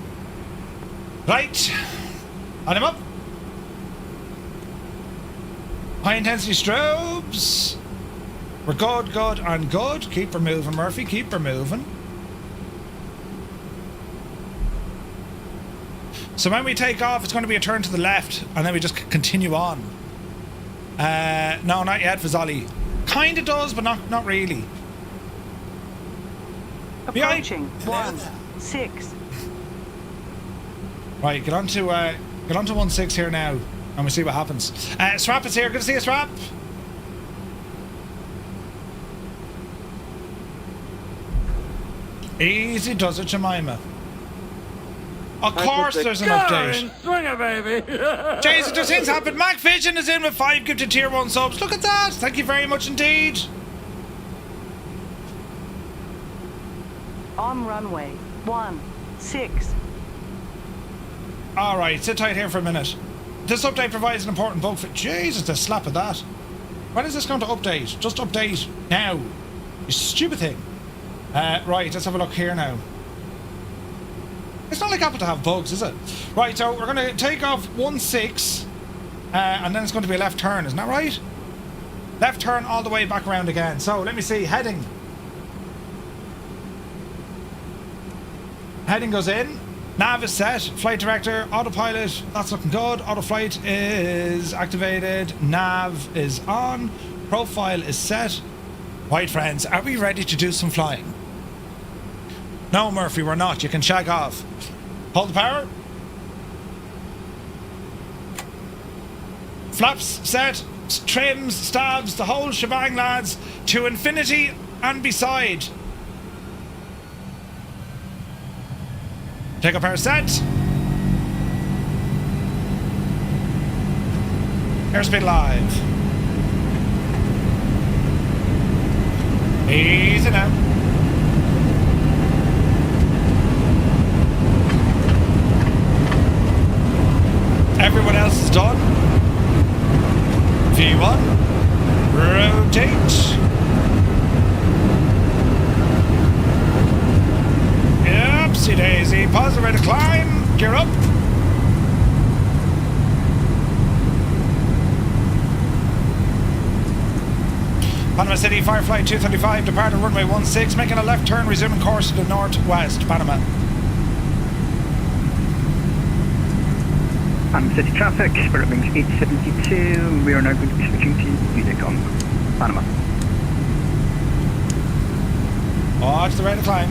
Right. On him up. High intensity strobes. We're good, good, and good. Keep her moving, Murphy. Keep her moving. So when we take off, it's going to be a turn to the left, and then we just continue on. No, not yet, Fazali. Kind of does, but not really. Approaching 16. Right, get on to 16 here now, and we see what happens. Swap is here. Good to see you, Swap. Easy does it, Jemima. Of course there's an update. Swinger, baby. Jason, there's things happen. Mac Vision is in with 5 gifted tier 1 subs. Look at that. Thank you very much indeed. On runway 16. Alright, sit tight here for a minute. This update provides an important bug for... Jesus, the slap of that. When is this going to update? Just update now. You stupid thing. Right, let's have a look here now. It's not like Apple to have bugs, is it? Right, so we're going to take off 16, and then it's going to be a left turn, isn't that right? Left turn all the way back around again. So let me see, heading. Heading goes in. Nav is set. Flight director, autopilot, that's looking good. Auto flight is activated. Nav is on. Profile is set. Right, friends, are we ready to do some flying? No, Murphy, we're not. You can shag off. Hold the power. Flaps set. Trims, stabs, the whole shebang, lads. To infinity and beside. Take up our set. Airspeed live. Easy now. Everyone else is done. V1. Rotate. Oopsie daisy. Pause the rate of climb. Gear up. Panama City, Firefly 235, departed runway 16, making a left turn, resuming course to the northwest, Panama. Panama City traffic, Spirit Wings 872, we are now going to be switching to Unicom, Panama. Watch the rate of climb.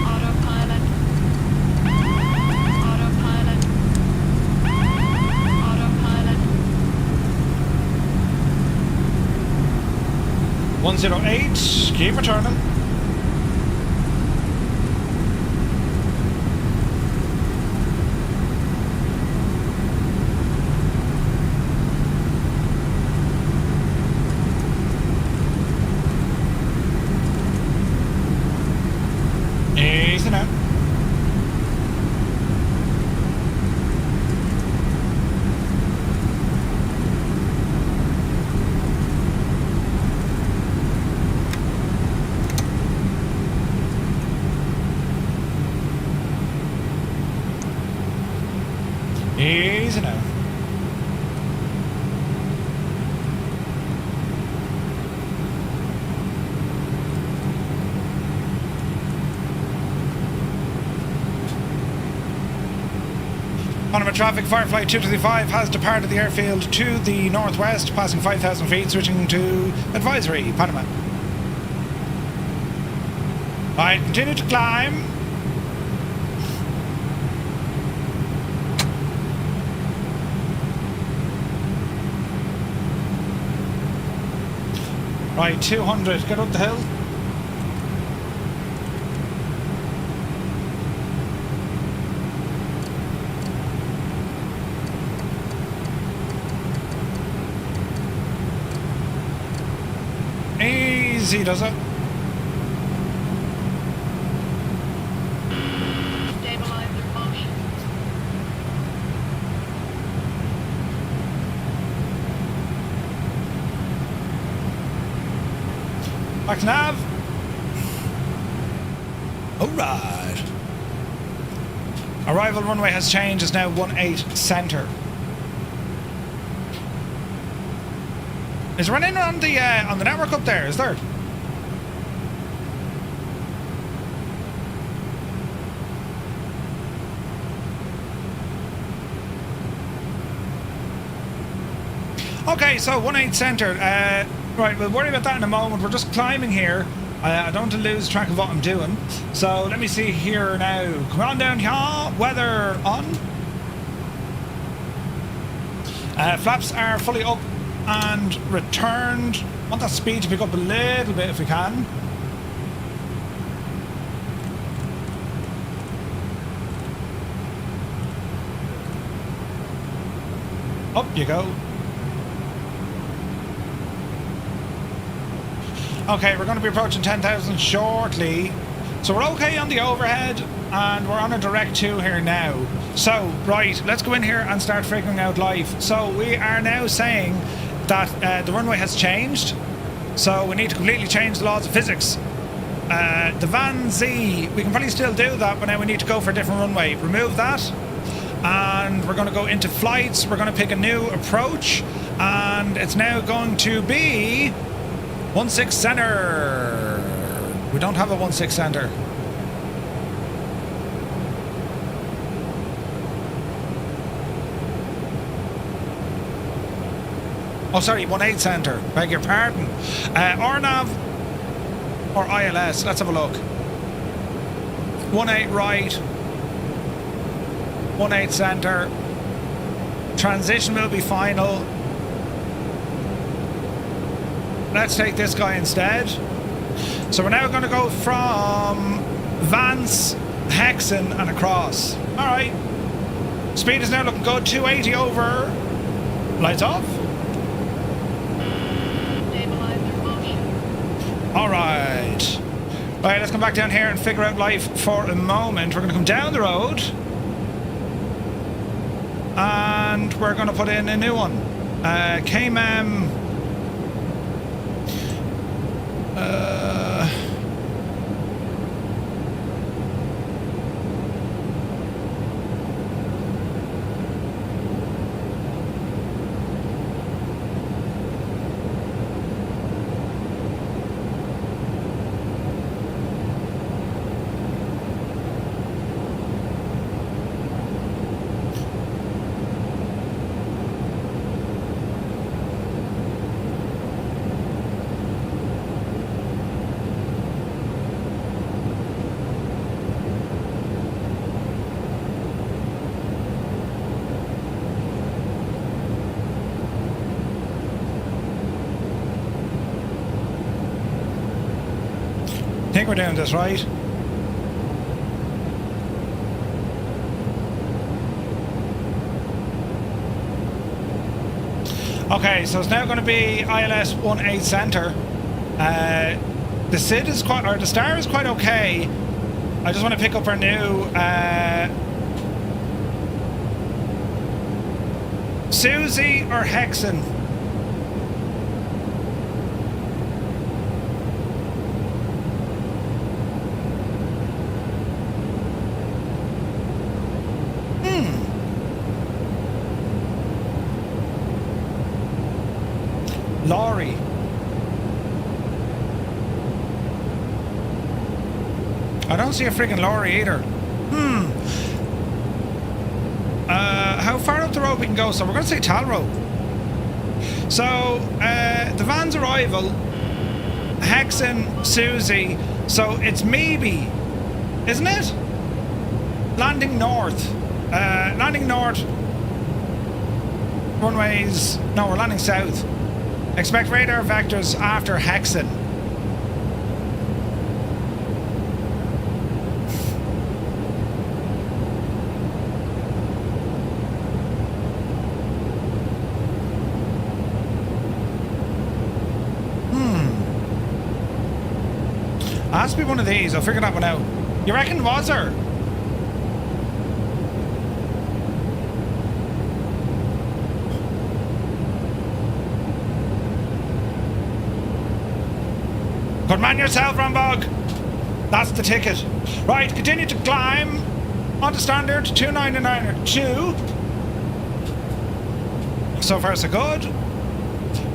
Autopilot. Autopilot. Autopilot. 108, keep returning. Easy now. Easy now. Panama traffic, Firefly 235 has departed the airfield to the northwest, passing 5,000 feet, switching to advisory, Panama. Right, continue to climb. Right, 200, get up the hill. Easy does it. Stabilizer motion. Back to nav. Alright. Arrival runway has changed, is now 18 center. Is there anyone on the network up there? Is there? Okay, so 18 center. Right, we'll worry about that in a moment. We're just climbing here. I don't want to lose track of what I'm doing. So let me see here now. Come on down here. Weather on. Flaps are fully up and returned. Want that speed to pick up a little bit if we can. Up you go. Okay, we're going to be approaching 10,000 shortly. So we're okay on the overhead and we're on a direct 2 here now. So, right, let's go in here and start figuring out life. So we are now saying that the runway has changed. So we need to completely change the laws of physics. The Van Z, we can probably still do that, but now we need to go for a different runway. Remove that. And we're going to go into flights. We're going to pick a new approach. And it's now going to be 16 center. We don't have a 16 center. Oh, sorry, 18 center. Beg your pardon. RNAV or ILS. Let's have a look. 18 right. 18 center. Transition will be final. Let's take this guy instead. So we're now going to go from Vance, Hexen and across. Alright. Speed is now looking good. 280 over. Lights off. Stabilizer functioning. Alright. Right, let's come back down here and figure out life for a moment. We're going to come down the road. And we're going to put in a new one. KMEM. I think we're doing this right. Okay, so it's now going to be ILS 18 center. The SID is quite, or the star is quite okay. I just want to pick up our new Susie or Hexen. Lorry. I don't see a freaking lorry either. How far up the road we can go? So we're going to say Talrow. So the van's arrival, Hexen, Susie. So it's maybe, isn't it? Landing north. Landing north. Runways. No, we're landing south. Expect radar vectors after Hexen. Has to be one of these. I'll figure that one out. You reckon was there? Good man yourself, Rambog. That's the ticket. Right, continue to climb onto standard 299 or 2. So far so good.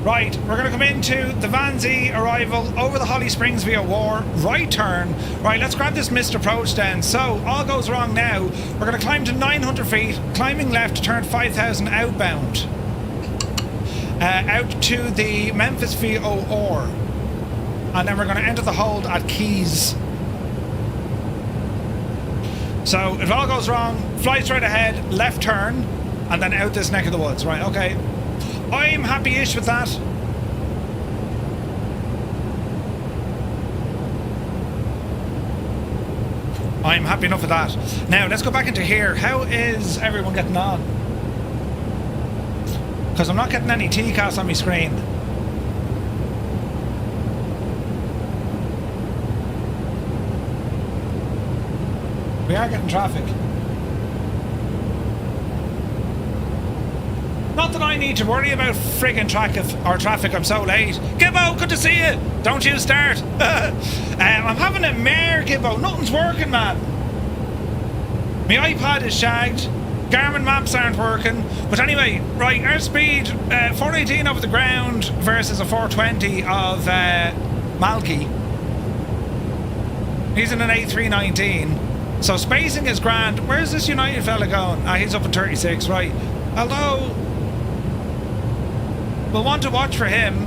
Right, we're going to come into the Vanzee arrival over the Holly Springs via War, right turn. Right, let's grab this missed approach then. So, all goes wrong now. We're going to climb to 900 feet, climbing left to turn 5,000 outbound. Out to the Memphis VOR. And then we're going to enter the hold at Keys. So, if all goes wrong, fly straight ahead, left turn, and then out this neck of the woods. Right, okay. I'm happy-ish with that. I'm happy enough with that. Now, let's go back into here. How is everyone getting on? Because I'm not getting any TCAS on my screen. We are getting traffic. Not that I need to worry about friggin' traffic, I'm so late. Gibbo, good to see you. Don't you start. I'm having a mare, Gibbo. Nothing's working, man. My iPad is shagged. Garmin maps aren't working. But anyway, right, airspeed 418 over the ground versus a 420 of Malky. He's in an A319. So spacing is grand. Where's this United fella going? Ah, he's up at 36, right. Although we'll want to watch for him.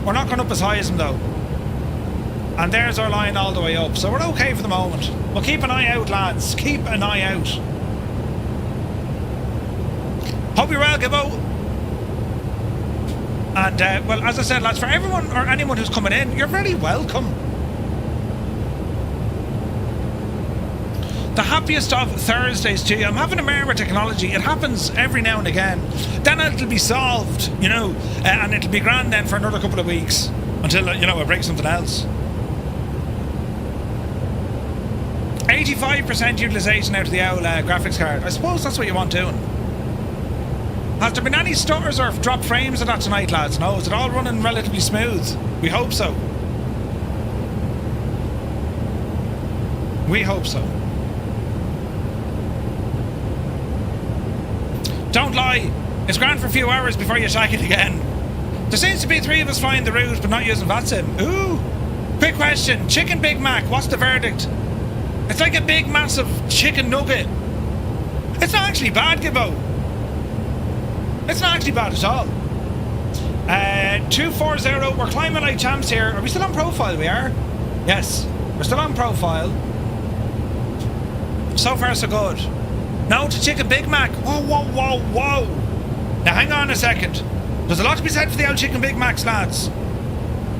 We're not going up as high as him though. And there's our line all the way up. So we're okay for the moment. We'll keep an eye out, lads. Keep an eye out. Hope you're well, Gibbo. And, well, as I said, lads, for everyone or anyone who's coming in, you're very welcome. The happiest of Thursdays to you. I'm having a mare with technology. It happens every now and again. Then it'll be solved, you know, and it'll be grand then for another couple of weeks until, you know, I break something else. 85% utilisation out of the owl graphics card. I suppose that's what you want doing. Has there been any stutters or drop frames of that tonight, lads? No, is it all running relatively smooth? We hope so. We hope so. Don't lie. It's grand for a few hours before you shack it again. There seems to be 3 of us flying the route but not using VATSIM. Ooh. Quick question. Chicken Big Mac. What's the verdict? It's like a big massive chicken nugget. It's not actually bad, Gibbo. It's not actually bad at all. 240. We're climbing like champs here. Are we still on profile? We are. Yes. We're still on profile. So far so good. No to Chicken Big Mac. Whoa, whoa, whoa, whoa. Now hang on a second. There's a lot to be said for the old Chicken Big Macs, lads.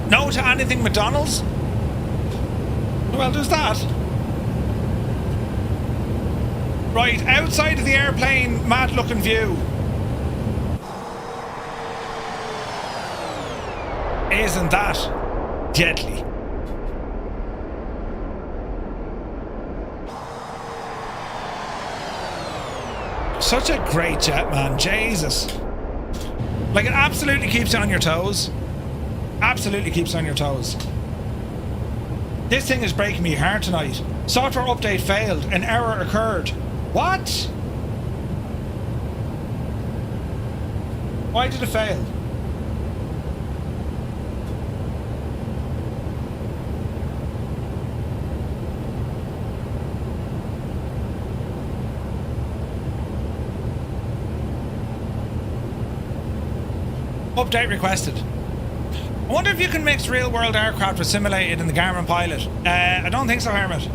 No to anything McDonald's. Well, there's that. Right, outside of the airplane, mad looking view. Isn't that deadly? Such a great jet, man. Jesus. Like, it absolutely keeps you on your toes. Absolutely keeps you on your toes. This thing is breaking me heart tonight. Software update failed. An error occurred. What? Why did it fail? Update requested. I wonder if you can mix real-world aircraft with simulated in the Garmin Pilot. I don't think so, Hermit.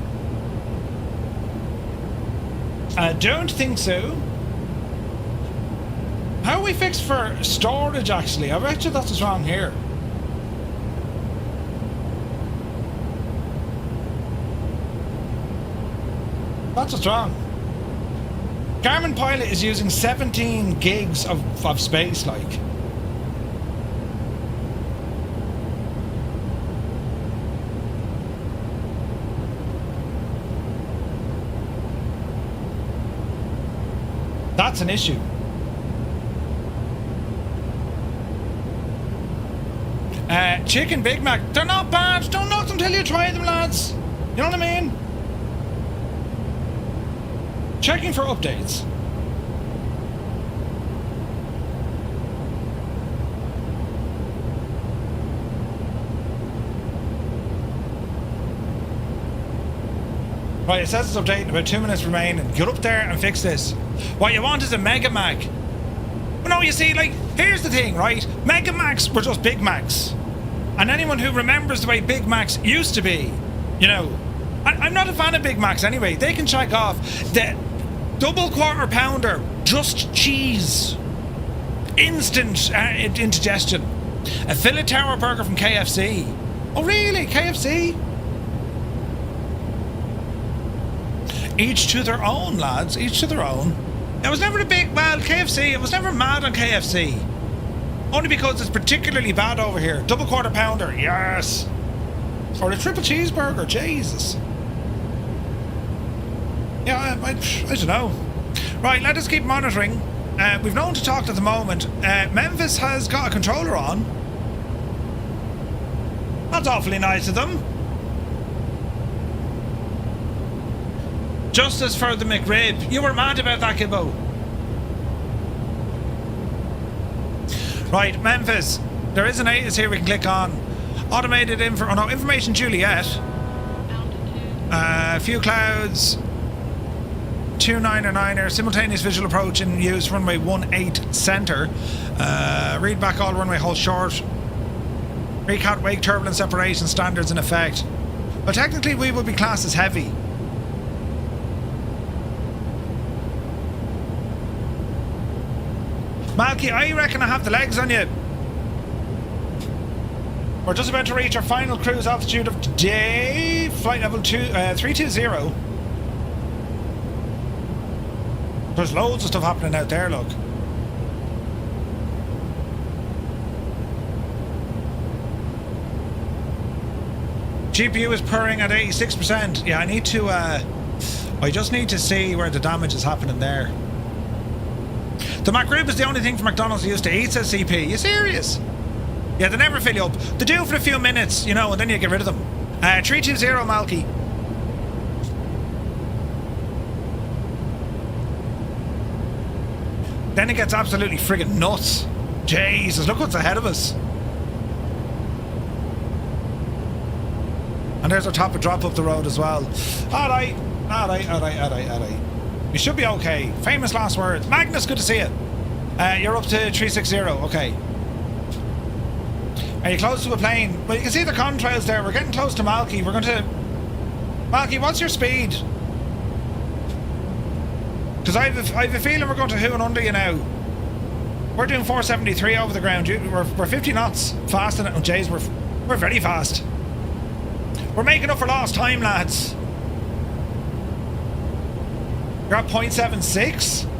I don't think so. How are we fixed for storage, actually? I bet you that's what's wrong here. That's what's wrong. Garmin Pilot is using 17 gigs of space, like. That's an issue. Chicken Big Mac, they're not bad. Don't knock them till you try them, lads. You know what I mean? Checking for updates. Right, it says it's updating. About 2 minutes remaining. Get up there and fix this. What you want is a Mega Mag. Well, no, you see, like, here's the thing, right? Mega Macs were just Big Macs. And anyone who remembers the way Big Macs used to be, you know, I'm not a fan of Big Macs anyway. They can check off the double quarter pounder, just cheese, instant indigestion. A fillet tower burger from KFC. Oh really? KFC? Each to their own, lads. Each to their own. I was never KFC. I was never mad on KFC. Only because it's particularly bad over here. Double quarter pounder, yes. Or a triple cheeseburger, Jesus. Yeah, I don't know. Right, let us keep monitoring. We've no one to talk to at the moment. Memphis has got a controller on. That's awfully nice of them. Justice for the McRib. You were mad about that, Gibbo. Right, Memphis. There is an ATIS here we can click on. Automated information Juliet. A few clouds. 29er, simultaneous visual approach in use, runway 18 center. Read back all runway hold short. Recat wake turbulence separation standards in effect. But technically we will be classed as heavy. Malky, I reckon I have the legs on you. We're just about to reach our final cruise altitude of today. Flight level 320. There's loads of stuff happening out there, look. GPU is purring at 86%. Yeah, I need to, I just need to see where the damage is happening there. The McRib is the only thing from McDonald's I used to eat, says CP. You serious? Yeah, they never fill you up. They do for a few minutes, you know, and then you get rid of them. 320, Malky. Then it gets absolutely friggin' nuts. Jesus, look what's ahead of us. And there's our top of drop up the road as well. Alright. We should be okay. Famous last words. Magnus, good to see you. You're up to 360, okay. Are you close to a plane? Well, you can see the contrails there. We're getting close to Malky. We're going to... Malky, what's your speed? Because I have a feeling we're going to hoo and under you now. We're doing 473 over the ground. We're 50 knots fast in it. Oh, jeez, we're very fast. We're making up for lost time, lads. You're at 0.76.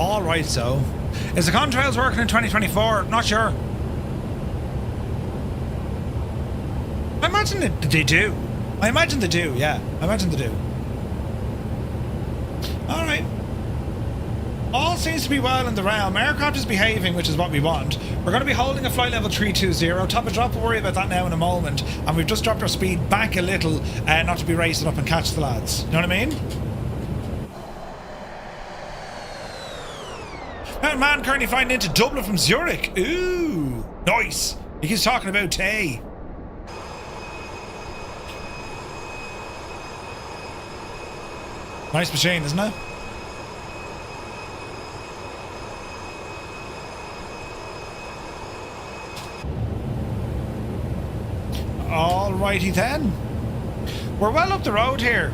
Alright, so. Is the contrails working in 2024? Not sure. I imagine they do. I imagine they do, yeah. I imagine they do. Alright. All seems to be well in the realm. Aircraft is behaving, which is what we want. We're going to be holding a flight level 320. Top of drop, we'll worry about that now in a moment. And we've just dropped our speed back a little, not to be racing up and catch the lads. You know what I mean? That man currently flying into Dublin from Zurich. Ooh, nice. He keeps talking about Tay. Nice machine, isn't it? Alrighty then. We're well up the road here.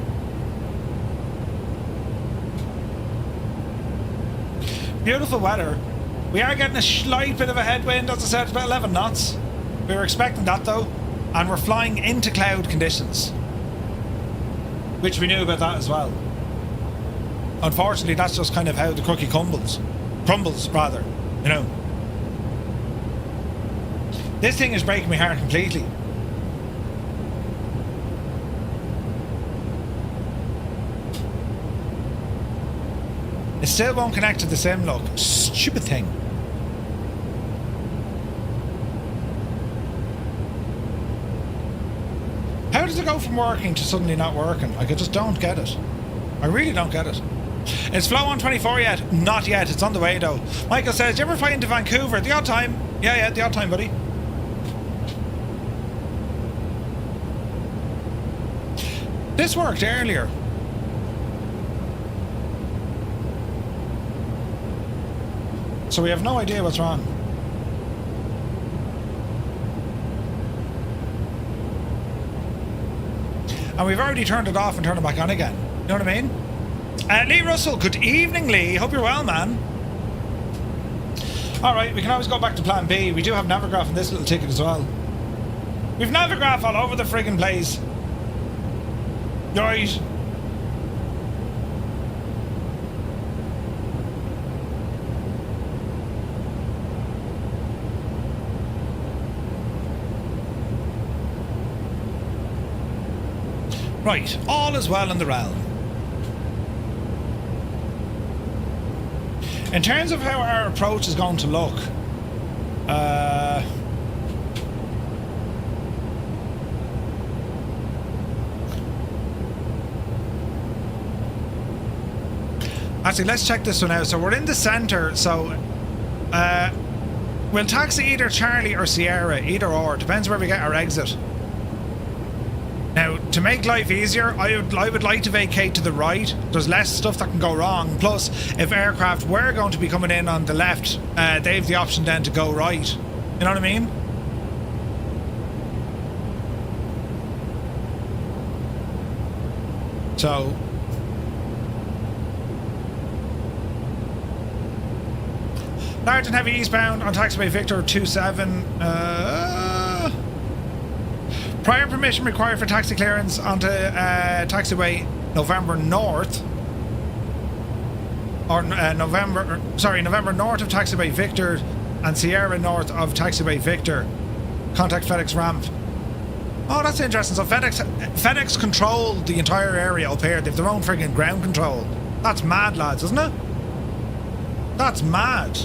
Beautiful weather. We are getting a slight bit of a headwind, as I said, it's about 11 knots. We were expecting that though, and we're flying into cloud conditions, which we knew about that as well. Unfortunately, that's just kind of how the cookie crumbles, rather, you know. This thing is breaking my heart completely. It still won't connect to the sim, look. Stupid thing. How does it go from working to suddenly not working? Like, I just don't get it. I really don't get it. Is Flow on 24 yet? Not yet. It's on the way, though. Michael says, do you ever fly into Vancouver? The odd time. Yeah, the odd time, buddy. This worked earlier. So we have no idea what's wrong. And we've already turned it off and turned it back on again. You know what I mean? Lee Russell, good evening, Lee. Hope you're well, man. Alright, we can always go back to plan B. We do have Navigraph in this little ticket as well. We've Navigraph all over the friggin' place. Right. Right, all is well in the realm. In terms of how our approach is going to look, actually, let's check this one out. So we're in the centre, so we'll taxi either Charlie or Sierra, either or, depends where we get our exit. Now, to make life easier, I would like to vacate to the right. There's less stuff that can go wrong. Plus, if aircraft were going to be coming in on the left, they have the option then to go right. You know what I mean? So... Large and heavy eastbound on taxiway Victor 27. Prior permission required for taxi clearance onto taxiway November North. Or November North of taxiway Victor and Sierra North of taxiway Victor. Contact FedEx ramp. Oh, that's interesting. So FedEx control the entire area up here. They have their own friggin' ground control. That's mad, lads, isn't it? That's mad.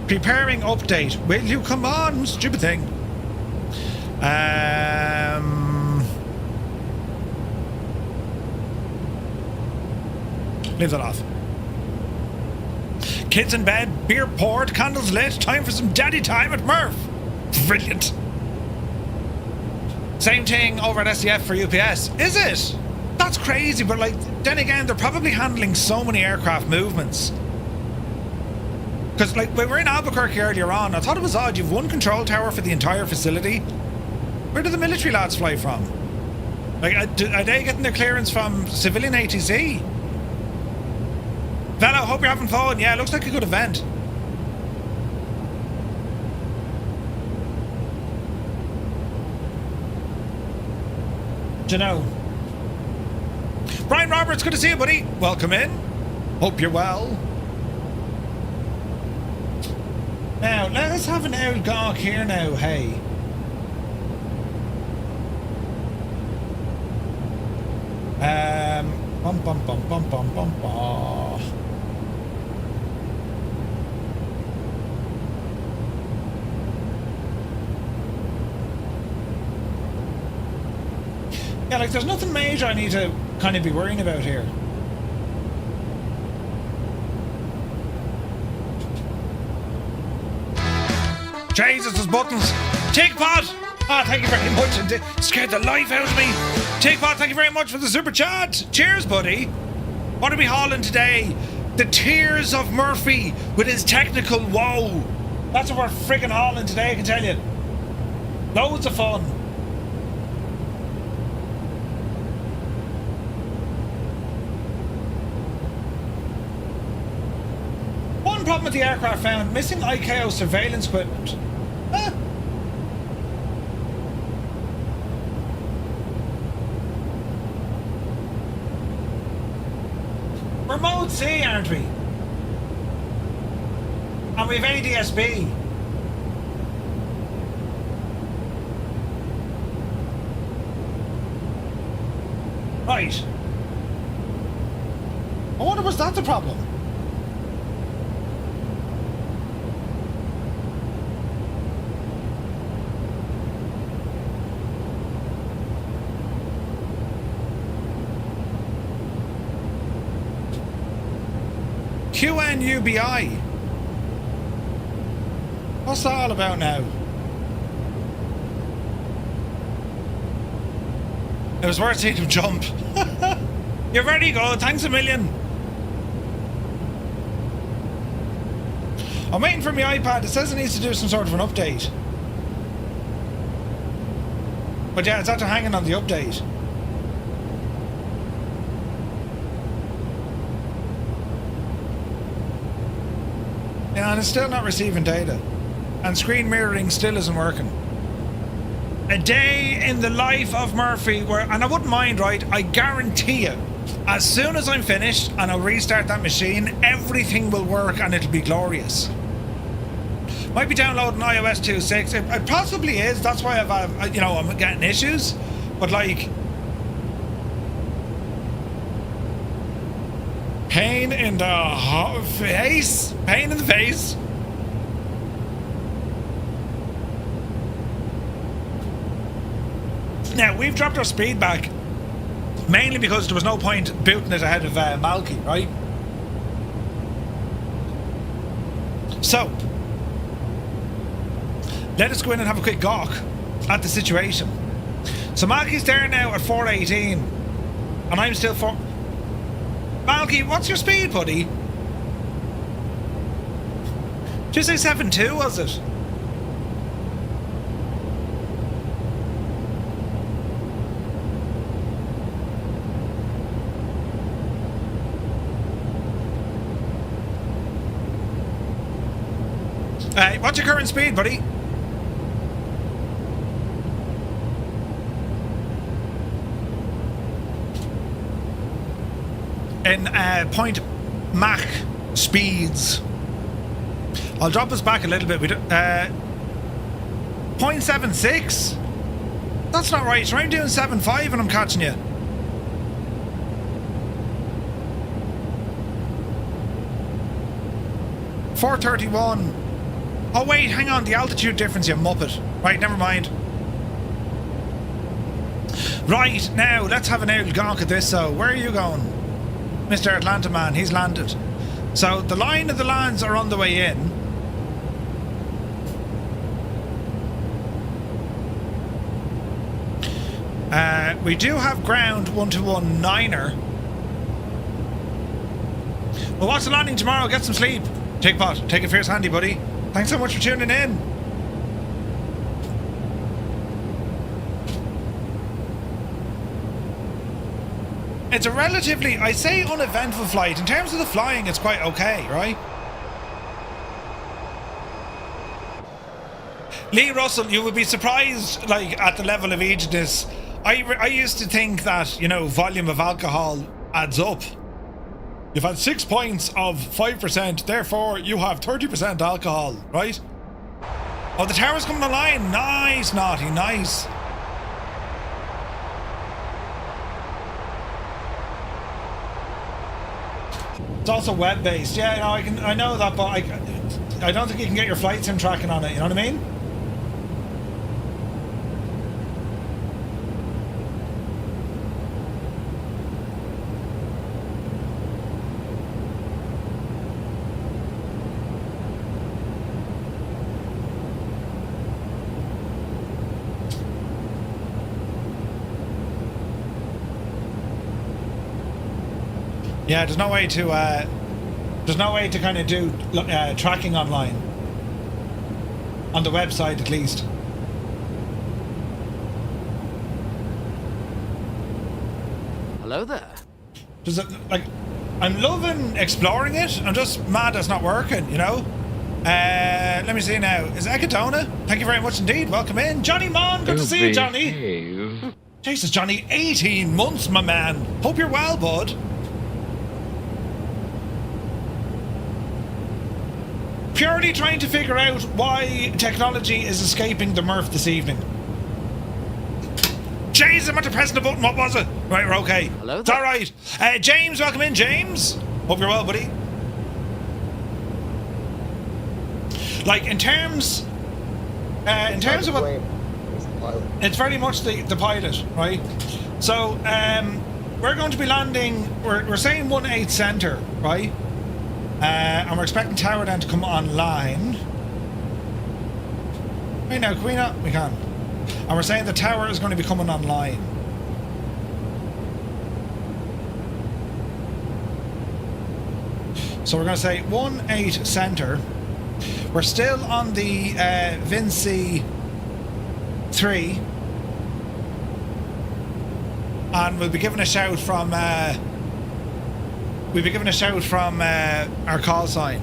Preparing update. Will you come on? Stupid thing. Leave that off. Kids in bed, beer poured, candles lit. Time for some daddy time at Murph. Brilliant. Same thing over at SDF for UPS. Is it? That's crazy, but like, then again, they're probably handling so many aircraft movements. Because, like, we were in Albuquerque earlier on. I thought it was odd. You've one control tower for the entire facility. Where do the military lads fly from? Like, are they getting their clearance from civilian ATC? Velo, hope you're having fun. Yeah, looks like a good event. Do you know? Brian Roberts, good to see you, buddy. Welcome in. Hope you're well. Now, let's have an old gawk here now, hey. Bum bum bum bum bum bum bum. Yeah, like there's nothing major I need to kind of be worrying about here. Jesus, there's buttons. Takeoff! Ah, thank you very much. It scared the life out of me. Takeoff, thank you very much for the super chat. Cheers, buddy. What are we hauling today? The tears of Murphy with his technical woe. That's what we're friggin' hauling today, I can tell you. Loads of fun. One problem with the aircraft found, missing ICAO surveillance equipment. We're mode C, aren't we? And we've ADSB. Right. I wonder, was that the problem? QNUBI. What's that all about now? It was worth seeing him jump. You're very good. Thanks a million. I'm waiting for my iPad. It says it needs to do some sort of an update. But yeah, it's after hanging on the update. Yeah, and it's still not receiving data. And screen mirroring still isn't working. A day in the life of Murphy where, and I wouldn't mind, right? I guarantee you, as soon as I'm finished and I'll restart that machine, everything will work and it'll be glorious. Might be downloading iOS 2.6. It possibly is. That's why I've, you know, I'm getting issues. But like, pain in the face. Pain in the face. Now, we've dropped our speed back, mainly because there was no point booting it ahead of Malky, right? So, let us go in and have a quick gawk at the situation. So Malky's there now at 418, and I'm still 4... Malky, what's your speed, buddy? Did you say 7.2, was it? What's your current speed, buddy? In point Mach speeds. I'll drop us back a little bit. We do, 0.76? That's not right. So I'm doing 7.5 and I'm catching you. .431. Oh wait, hang on, the altitude difference, you muppet. Right, never mind. Right, now, let's have an old gonk at this. So, where are you going? Mr. Atlanta man, he's landed. So, the line of the lands are on the way in. We do have ground 121-9er. Well, what's the landing tomorrow? Get some sleep. Take pot, take a fierce handy, buddy. Thanks so much for tuning in. It's a relatively, I say, uneventful flight. In terms of the flying, it's quite okay, right? Lee Russell, you would be surprised, like, at the level of agedness. I used to think that, you know, volume of alcohol adds up. You've had 6 points of 5%, therefore you have 30% alcohol, right? Oh, the tower's coming online. Nice, Naughty, nice. It's also web-based. Yeah, no, I know that, but I don't think you can get your flight sim tracking on it, you know what I mean? Yeah, there's no way to kind of do tracking online on the website, at least. Hello there. Does it, like, I'm loving exploring it. I'm just mad it's not working, you know. Let me see now. Is it Ekatona? Thank you very much indeed. Welcome in, Johnny Mon. Good to see you, Johnny. Jesus, Johnny, 18 months, my man. Hope you're well, bud. Purely trying to figure out why technology is escaping the Murph this evening. Jesus, I'm not pressing the button. What was it? Right, we're okay. Hello It's there. all right. James, welcome in, James. Hope you're well, buddy. Like, in terms of what... It's very much the pilot, right? So, we're going to be landing... We're saying 1-8 centre, right? And we're expecting tower then to come online. Right now, can we not? We can. And we're saying the tower is going to be coming online. So we're going to say 1-8 centre. We're still on the Vinci 3. And we'll be given a shout from our call sign.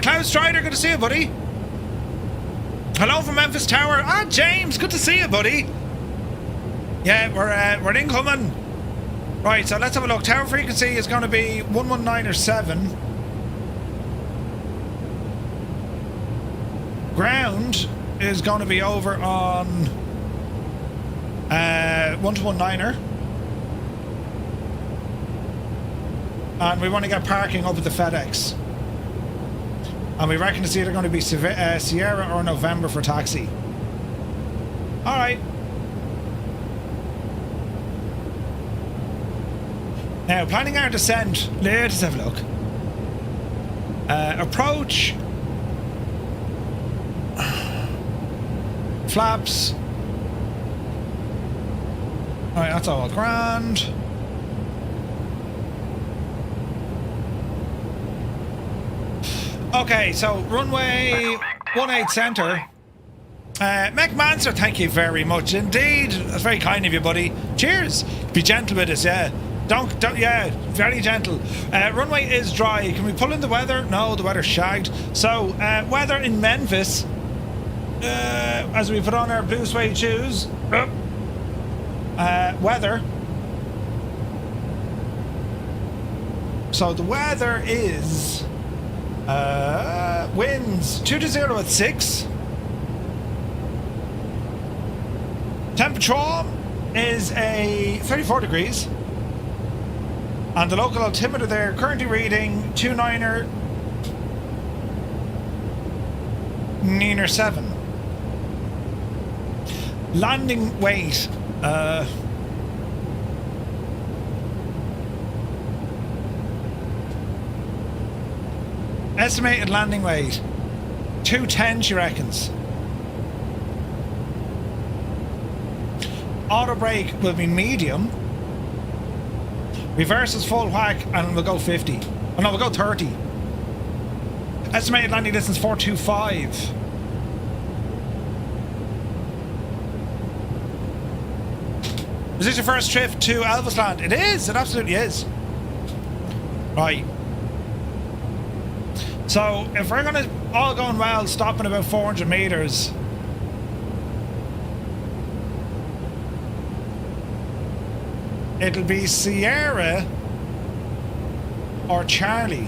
Cloud Strider, good to see you, buddy. Hello from Memphis Tower. Ah, James, good to see you, buddy. Yeah, we're incoming. Right, so let's have a look. Tower frequency is going to be 119.7. Ground is going to be over on 1219er. And we want to get parking up at the FedEx. And we reckon it's either going to be Sierra or November for taxi. Alright. Now, planning our descent. Let's have a look. Approach. Flaps. Alright, that's all grand. Okay, so runway 18 centre. Mech Manser, thank you very much indeed. That's very kind of you, buddy. Cheers. Be gentle with us, yeah. Don't, yeah, very gentle. Runway is dry. Can we pull in the weather? No, the weather's shagged. So, weather in Memphis. As we put on our blue suede shoes. Weather. So the weather is winds 2 to 0 at 6. Temperature is a 34 degrees. And the local altimeter there currently reading 29er Niner 7. Landing weight estimated landing weight 210, she reckons. Auto brake will be medium. Reverse is full whack and we'll go 50. Oh no, we'll go 30. Estimated landing distance 425. Is this your first trip to Elvis Land? It is, it absolutely is. Right. So, if we're gonna, all going well, stop in about 400 meters. It'll be Sierra or Charlie.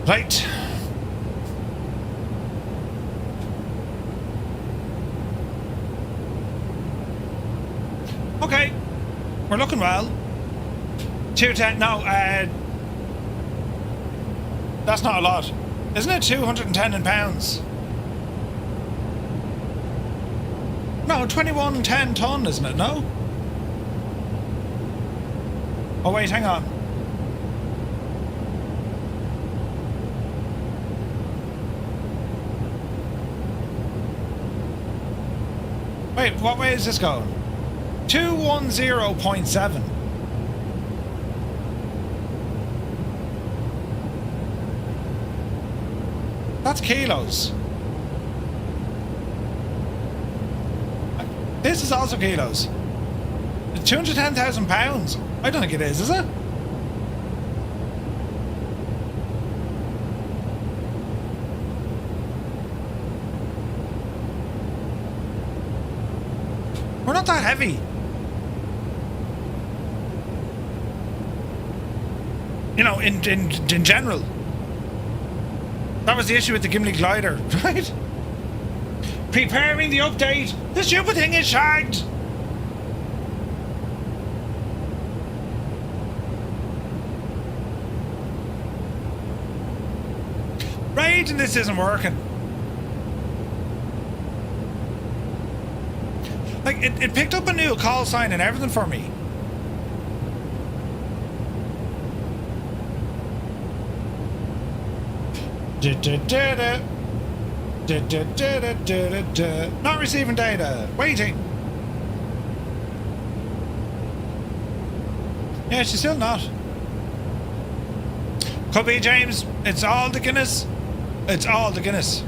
Right. Okay. We're looking well. 210. No, that's not a lot. Isn't it 210 in pounds? No, 2110 ton, isn't it? No? Oh, wait, hang on. Wait, what way is this going? 210.7. That's kilos. This is also kilos. 210,000 pounds. I don't think it is it? We're not that heavy. You know, in general. That was the issue with the Gimli glider, right? Preparing the update. The stupid thing is shagged. Right, and this isn't working. Like, it picked up a new call sign and everything for me. Not receiving data. Waiting. Yeah, she's still not. Could be, James. It's all the Guinness. It's all the Guinness.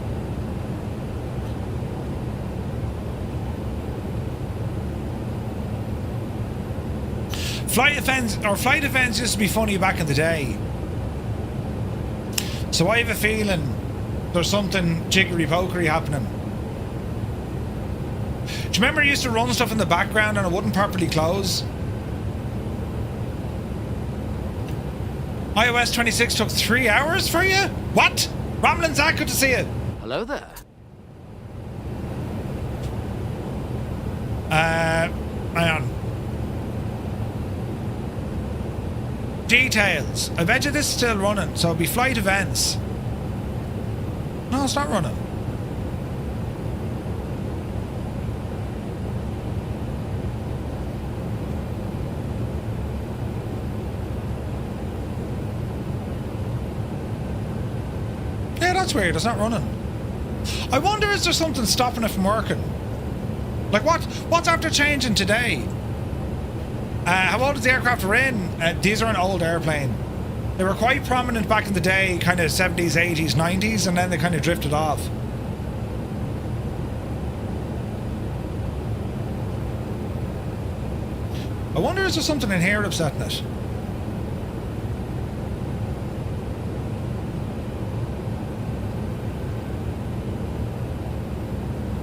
Flight events used to be funny back in the day. So I have a feeling there's something jiggery-pokery happening. Do you remember I used to run stuff in the background and it wouldn't properly close? iOS 26 took 3 hours for you? What? Ramblin' Zach, good to see you. Hello there. Hang on. Details. I bet you this is still running, so it'll be flight events. No, it's not running. Yeah, that's weird. It's not running. I wonder, is there something stopping it from working? Like what's after changing today? How old is the aircraft we're in? These are an old airplane. They were quite prominent back in the day, kind of 70s, 80s, 90s, and then they kind of drifted off. I wonder, is there something in here upsetting it?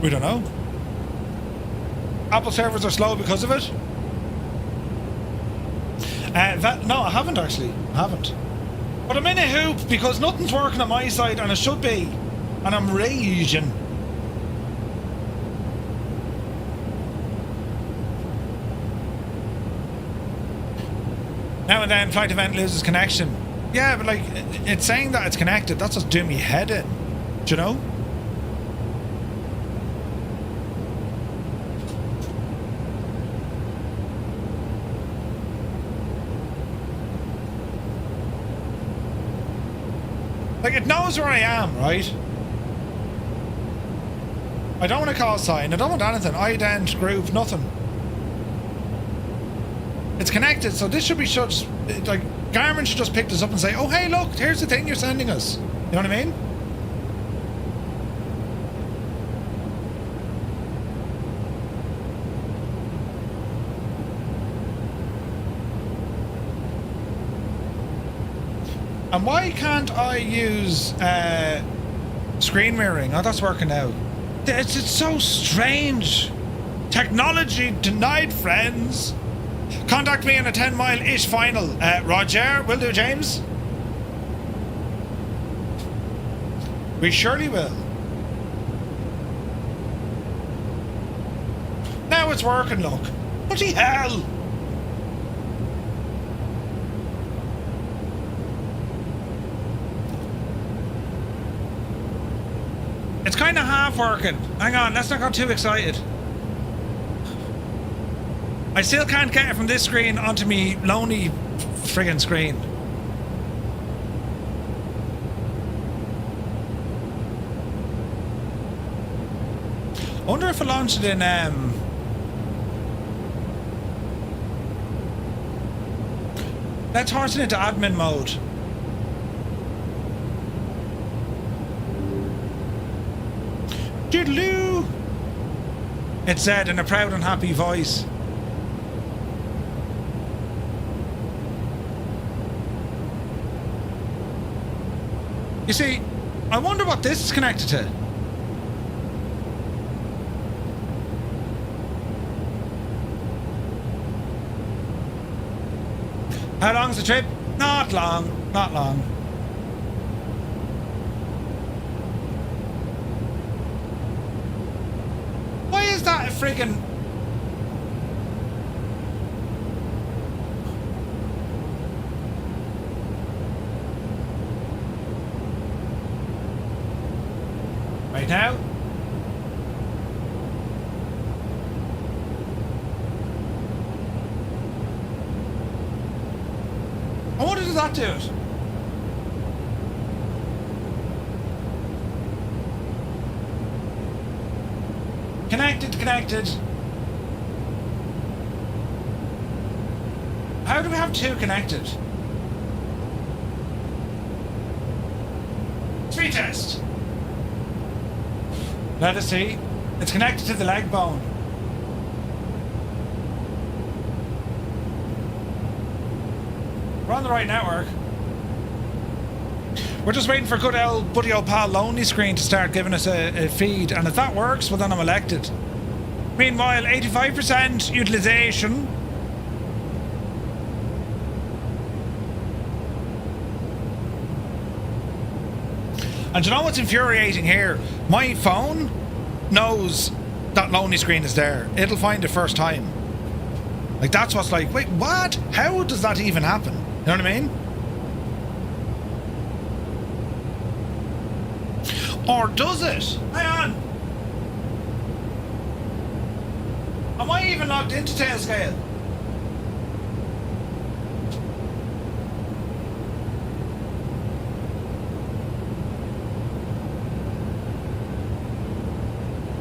We don't know. Apple servers are slow because of it. No, I haven't actually. I haven't. But I'm in a hoop because nothing's working on my side and it should be. And I'm raging. Now and then, flight event loses connection. Yeah, but like, it's saying that it's connected. That's what's doing me head in. Do you know? Like, it knows where I am, right? I don't want a call sign. I don't want anything. Ident, group, nothing. It's connected, so this should be shut. Like, Garmin should just pick this up and say, oh, hey, look, here's the thing you're sending us. You know what I mean? And why can't I use screen mirroring? Oh, that's working now. It's so strange. Technology denied, friends. Contact me in a 10-mile-ish final. Roger, will do, James. We surely will. Now it's working, look. Bloody hell. It's kind of half working. Hang on, let's not get too excited. I still can't get it from this screen onto me lonely friggin' screen. I wonder if I launched it in let's horse it into admin mode. Doodaloo! It said in a proud and happy voice. You see, I wonder what this is connected to. How long's the trip? Not long, not long. Why is that a friggin'... Right now? I wonder does that do it? Connected. How do we have two connected? Speed test. Let us see. It's connected to the leg bone. We're on the right network. We're just waiting for good old buddy old pal Lonely Screen to start giving us a feed, and if that works, well then I'm elected. Meanwhile, 85% utilization. And you know what's infuriating here? My phone knows that Lonely Screen is there. It'll find it first time. Like, that's what's like, wait, what? How does that even happen? You know what I mean? Or does it? Hang on. Am I even logged into Tailscale?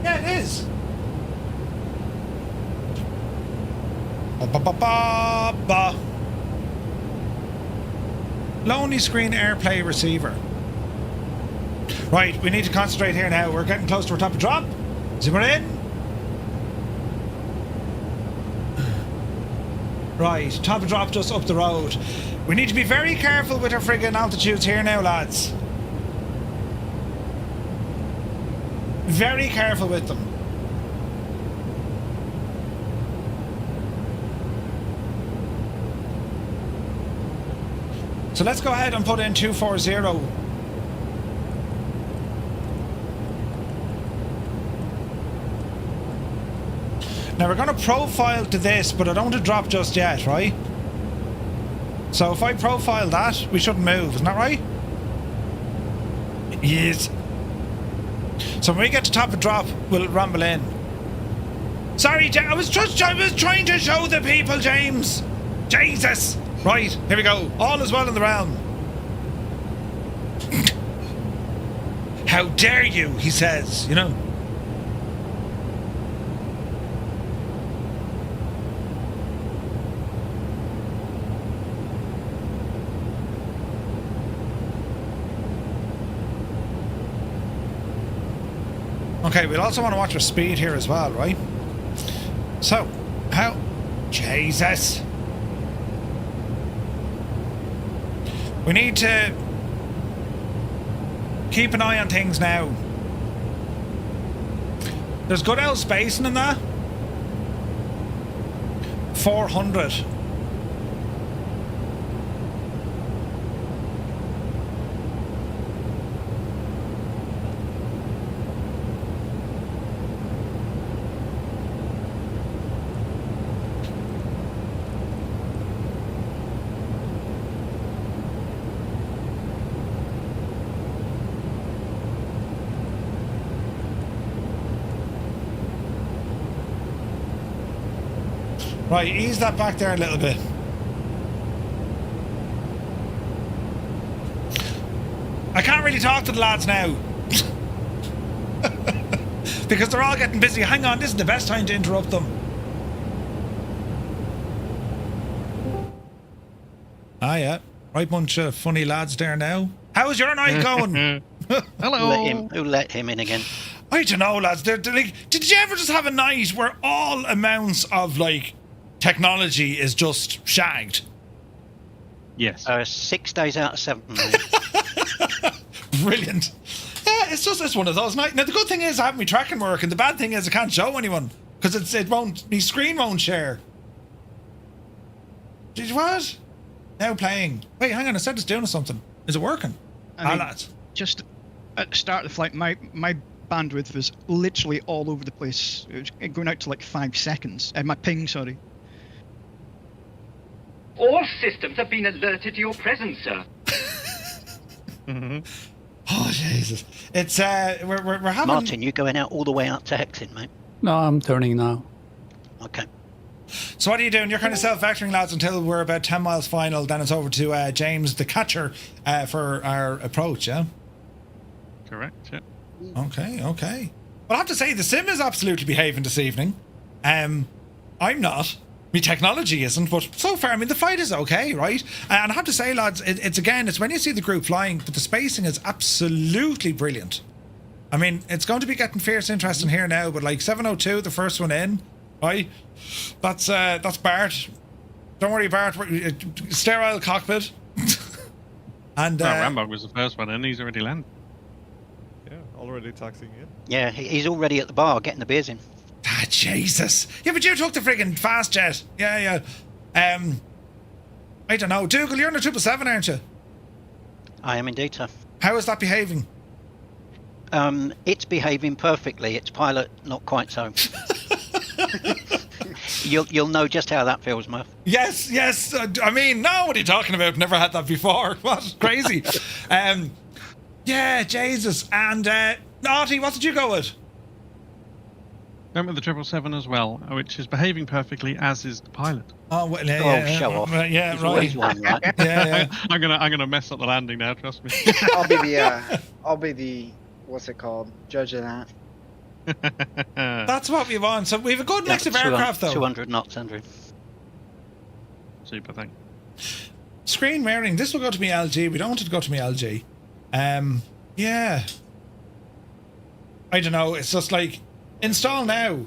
Yeah, it is. Ba-ba-ba-ba. Lonely Screen AirPlay receiver. Right, we need to concentrate here now. We're getting close to our top of drop. Zoomer in. Right, top of drop just up the road. We need to be very careful with our friggin' altitudes here now, lads. Very careful with them. So let's go ahead and put in 240. Now we're going to profile to this, but I don't want to drop just yet, right? So if I profile that, we shouldn't move, isn't that right? Yes. So when we get to top of drop, we'll rumble in. Sorry, I was trying to show the people, James. Jesus. Right, here we go. All is well in the realm. How dare you, he says, you know. Okay, we'll also want to watch our speed here as well, right? So, how... Jesus. We need to keep an eye on things now. There's good old spacing in that. 400. Right, ease that back there a little bit. I can't really talk to the lads now. Because they're all getting busy. Hang on, this is the best time to interrupt them. Ah, yeah. Right bunch of funny lads there now. How's your night going? Hello. Who let him in again? I don't know, lads. They're like, did you ever just have a night where all amounts of, like, technology is just shagged? Yes. 6 days out of 7. Brilliant. Yeah, it's one of those nights. Now the good thing is I have my tracking work, and the bad thing is I can't show anyone because my screen won't share. Did you what? Now playing. Wait, hang on. I said it's doing something. Is it working? Lads. Just at the start of the flight, my bandwidth was literally all over the place. It was going out to like 5 seconds. My ping, sorry. All systems have been alerted to your presence, sir. Oh Jesus! It's we're having. Martin, you going out all the way out to Hexin, mate? No, I'm turning now. Okay. So what are you doing? You're kind of self-vectoring, lads, until we're about 10 miles final. Then it's over to James, the catcher, for our approach. Yeah. Correct. Yeah. Okay. Well, I have to say the sim is absolutely behaving this evening. I'm not. My technology isn't, but so far, I mean, the fight is okay, right? And I have to say, lads, it's when you see the group flying, but the spacing is absolutely brilliant. I mean, it's going to be getting fierce interesting here now, but like 702, the first one in, right? That's Bart. Don't worry, Bart. Sterile cockpit. And Rambo was the first one, and he's already landed. Yeah, already taxiing in. Yeah, he's already at the bar getting the beers in. Ah, Jesus. Yeah, but you took the friggin' fast jet. Yeah. I don't know. Dougal, you're in the 777, aren't you? I am indeed, sir. How is that behaving? It's behaving perfectly. Its pilot, not quite so. You'll know just how that feels, Murph. Yes. I mean, no, what are you talking about? Never had that before. What? Crazy. Yeah, Jesus. And, Naughty, what did you go with? Went with the 777 as well, which is behaving perfectly, as is the pilot. Oh, well, yeah, show off. Yeah, He's right. always one, right? Yeah. I'm gonna mess up the landing now. Trust me. I'll be the what's it called? Judge of that. That's what we want. So we have a good mix of aircraft, though. 200 knots, Andrew. Super thing. Screen mirroring. This will go to me LG. We don't want it to go to me LG. Yeah. I don't know. It's just like install now.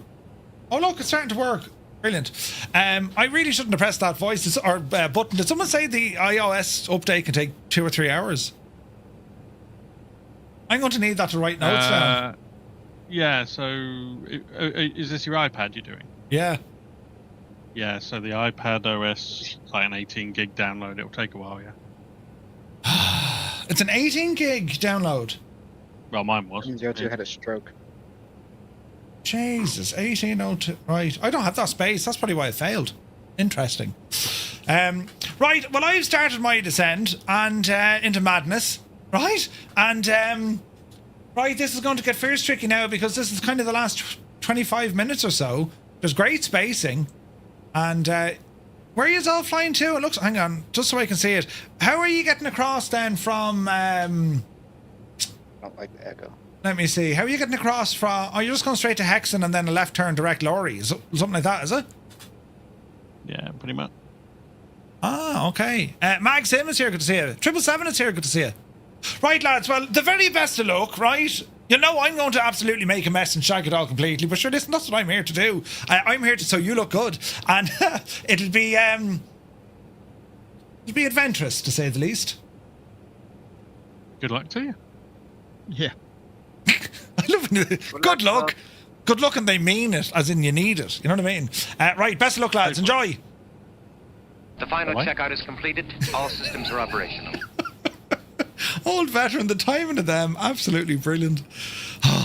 Oh look, it's starting to work. Brilliant. I really shouldn't have pressed that voice or button. Did someone say the iOS update can take 2 or 3 hours? I'm going to need that to write notes down. Yeah. So, is this your iPad you're doing? Yeah. Yeah. So the iPad OS, like an 18 gig download. It'll take a while. Yeah. It's an 18 gig download. Well, mine was. Yotu had a stroke. Jesus, 1802. Right, I don't have that space. That's probably why it failed. Interesting. Right, well, I've started my descent and into madness. Right, and right, this is going to get fierce tricky now because this is kind of the last 25 minutes or so. There's great spacing, and where are you all flying to? It looks. Hang on, just so I can see it. How are you getting across then from? I don't like the echo. Let me see. How are you getting across from... Oh, you're just going straight to Hexen and then a left turn direct lorry. Something like that, is it? Yeah, pretty much. Ah, okay. Mag Sim is here, good to see you. 777 is here, good to see you. Right, lads, well, the very best of luck, right? You know I'm going to absolutely make a mess and shag it all completely, but sure, listen, that's what I'm here to do. I'm here to so you look good. And it'll be adventurous, to say the least. Good luck to you. Yeah. I love it. Good luck. Good luck, and they mean it, as in you need it. You know what I mean? Right, best of luck, lads. Enjoy. The final checkout is completed. All systems are operational. Old veteran, the timing of them, absolutely brilliant.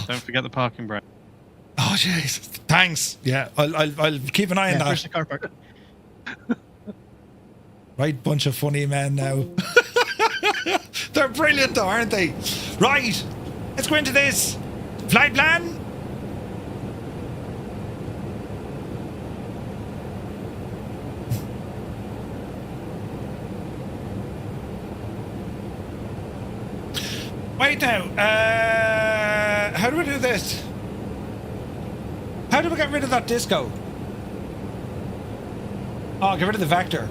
Don't forget the parking brake. Oh, jeez. Thanks. Yeah, I'll keep an eye on that. Where's the car park? Right, bunch of funny men now. They're brilliant, though, aren't they? Right. Let's go into this. Flight plan? Wait now. How do we do this? How do we get rid of that disco? Oh, get rid of the vector.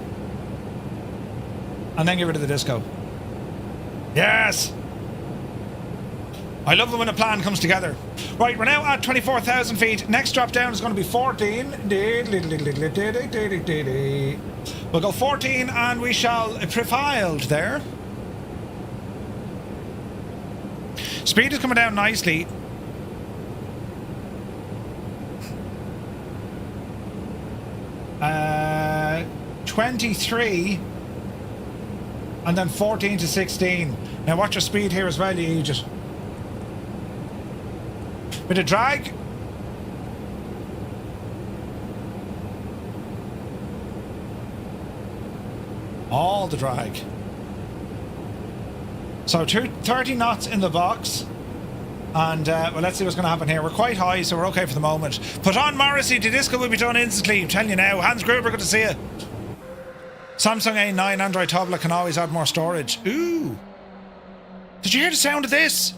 And then get rid of the disco. Yes! I love it when a plan comes together. Right, we're now at 24,000 feet. Next drop down is going to be 14. We'll go 14 and we shall profiled there. Speed is coming down nicely. Uh, 23. and then 14 to 16. Now watch your speed here as well, you idiot. Bit of drag. All the drag. So 30 knots in the box. And well, let's see what's going to happen here. We're quite high, so we're okay for the moment. Put on Morrissey. The disco will be done instantly. I'm telling you now. Hans Gruber, good to see you. Samsung A9 Android tablet can always add more storage. Ooh. Did you hear the sound of this?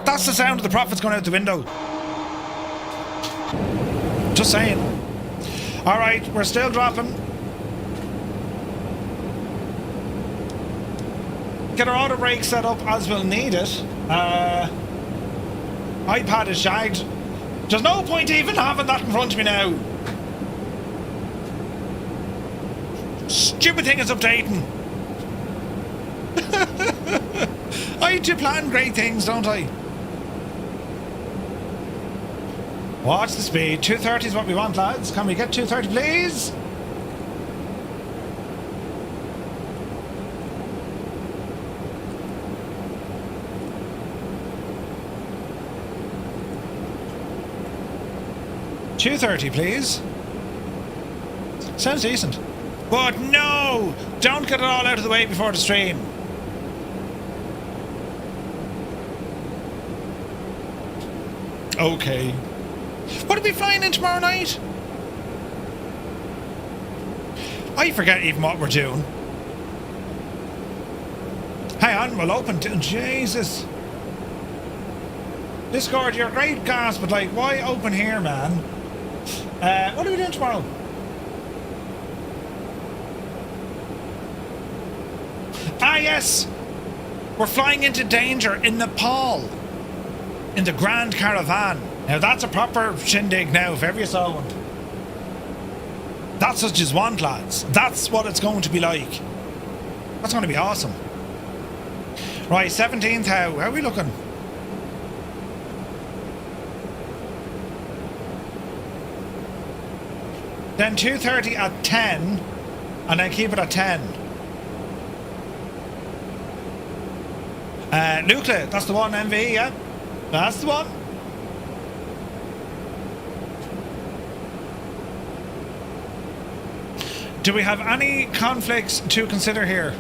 That's the sound of the profits going out the window. Just saying. Alright, we're still dropping. Get our auto brake set up as we'll need it. iPad is shagged. There's no point even having that in front of me now. Stupid thing is updating. I do plan great things, don't I? Watch the speed. 230 is what we want, lads. Can we get 230, please? $230, please. Sounds decent. But no! Don't get it all out of the way before the stream. Okay. What are we flying in tomorrow night? I forget even what we're doing. Hang on, we'll open Jesus. Discord, you're a great gas, but like, why open here, man? What are we doing tomorrow? Ah, yes! We're flying into danger in Nepal. In the Grand Caravan. Now that's a proper shindig now, if ever you saw one. That's what you want, lads. That's what it's going to be like. That's going to be awesome. Right, 17th how are we looking? Then 230 at 10, and then keep it at 10. Nuclear, that's the one, MV, yeah? That's the one. Do we have any conflicts to consider here?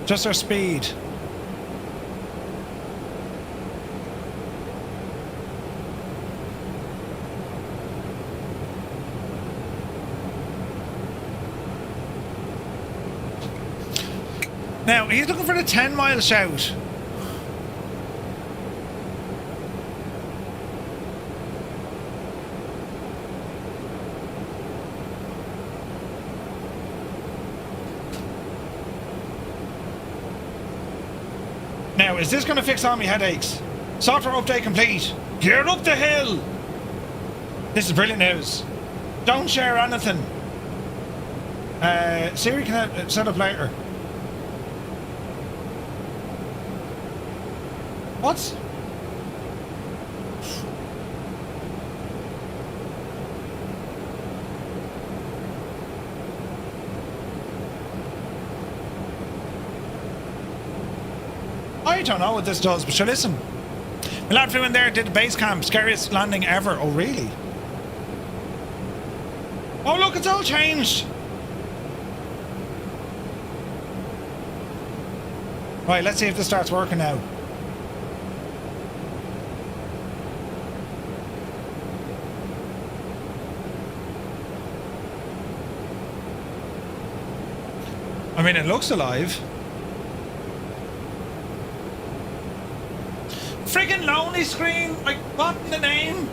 Just our speed. Now, he's looking for the 10-mile shout. Now, is this going to fix all my headaches? Software update complete. Gear up the hill. This is brilliant news. Don't share anything. Siri can set up later. What? I don't know what this does, but sure, listen. My lad flew in there, did the base camp, scariest landing ever. Oh, really? Oh, look, it's all changed. Right, let's see if this starts working now. I mean, it looks alive. Friggin' lonely screen! Like, what in the name?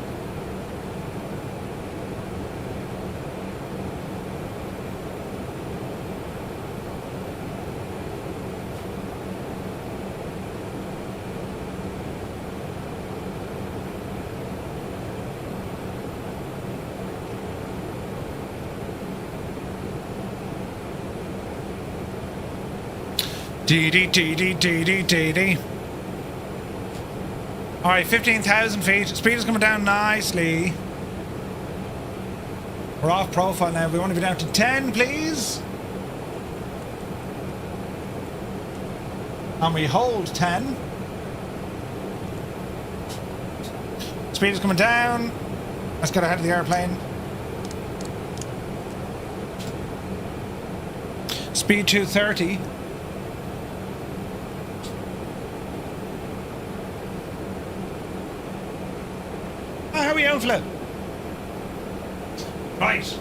Dee. Alright, 15,000 feet. Speed is coming down nicely. We're off profile now. We want to be down to 10, please. And we hold 10. Speed is coming down. Let's get ahead of the airplane. Speed 230. Oh, how are we out, Flip? Right.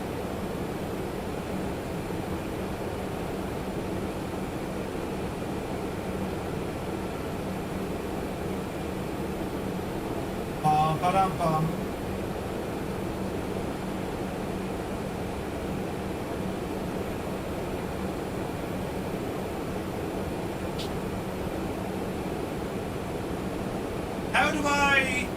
Ba-dum-bum. How do I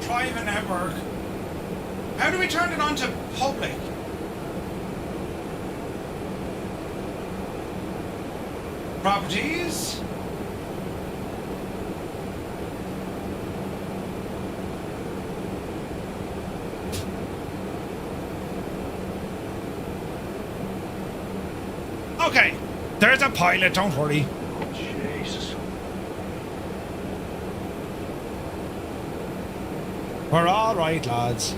private network? How do we turn it on to public? Properties. Okay, there's a pilot, don't worry. Jesus. We're all right, lads.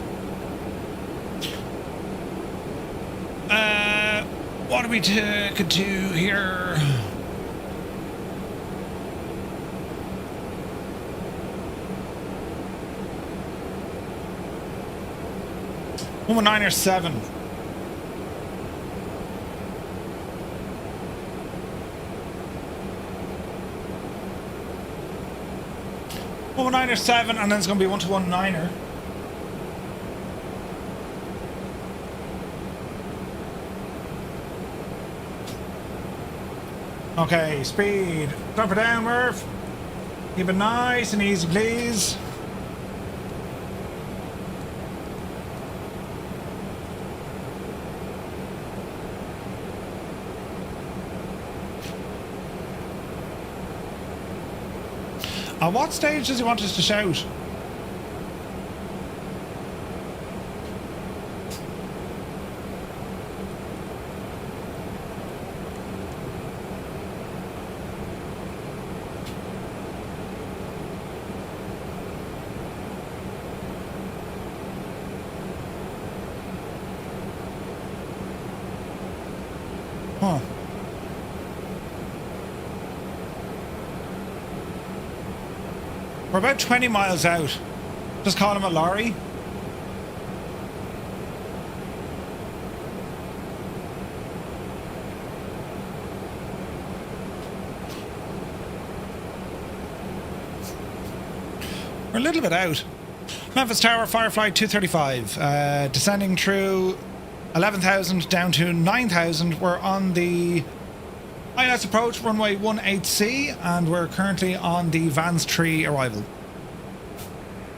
What do we could do here? One 9 or 7. One 9 or 7, and then it's going to be 1-1 9er. Okay, speed. Drop it down, Murph. Keep it nice and easy, please. At what stage does he want us to shout? Huh. We're about 20 miles out. Just call him a lorry. We're a little bit out. Memphis Tower, Firefly 235. Descending through 11,000 down to 9,000. We're on the ILS approach, runway 18C, and we're currently on the Vans 3 arrival.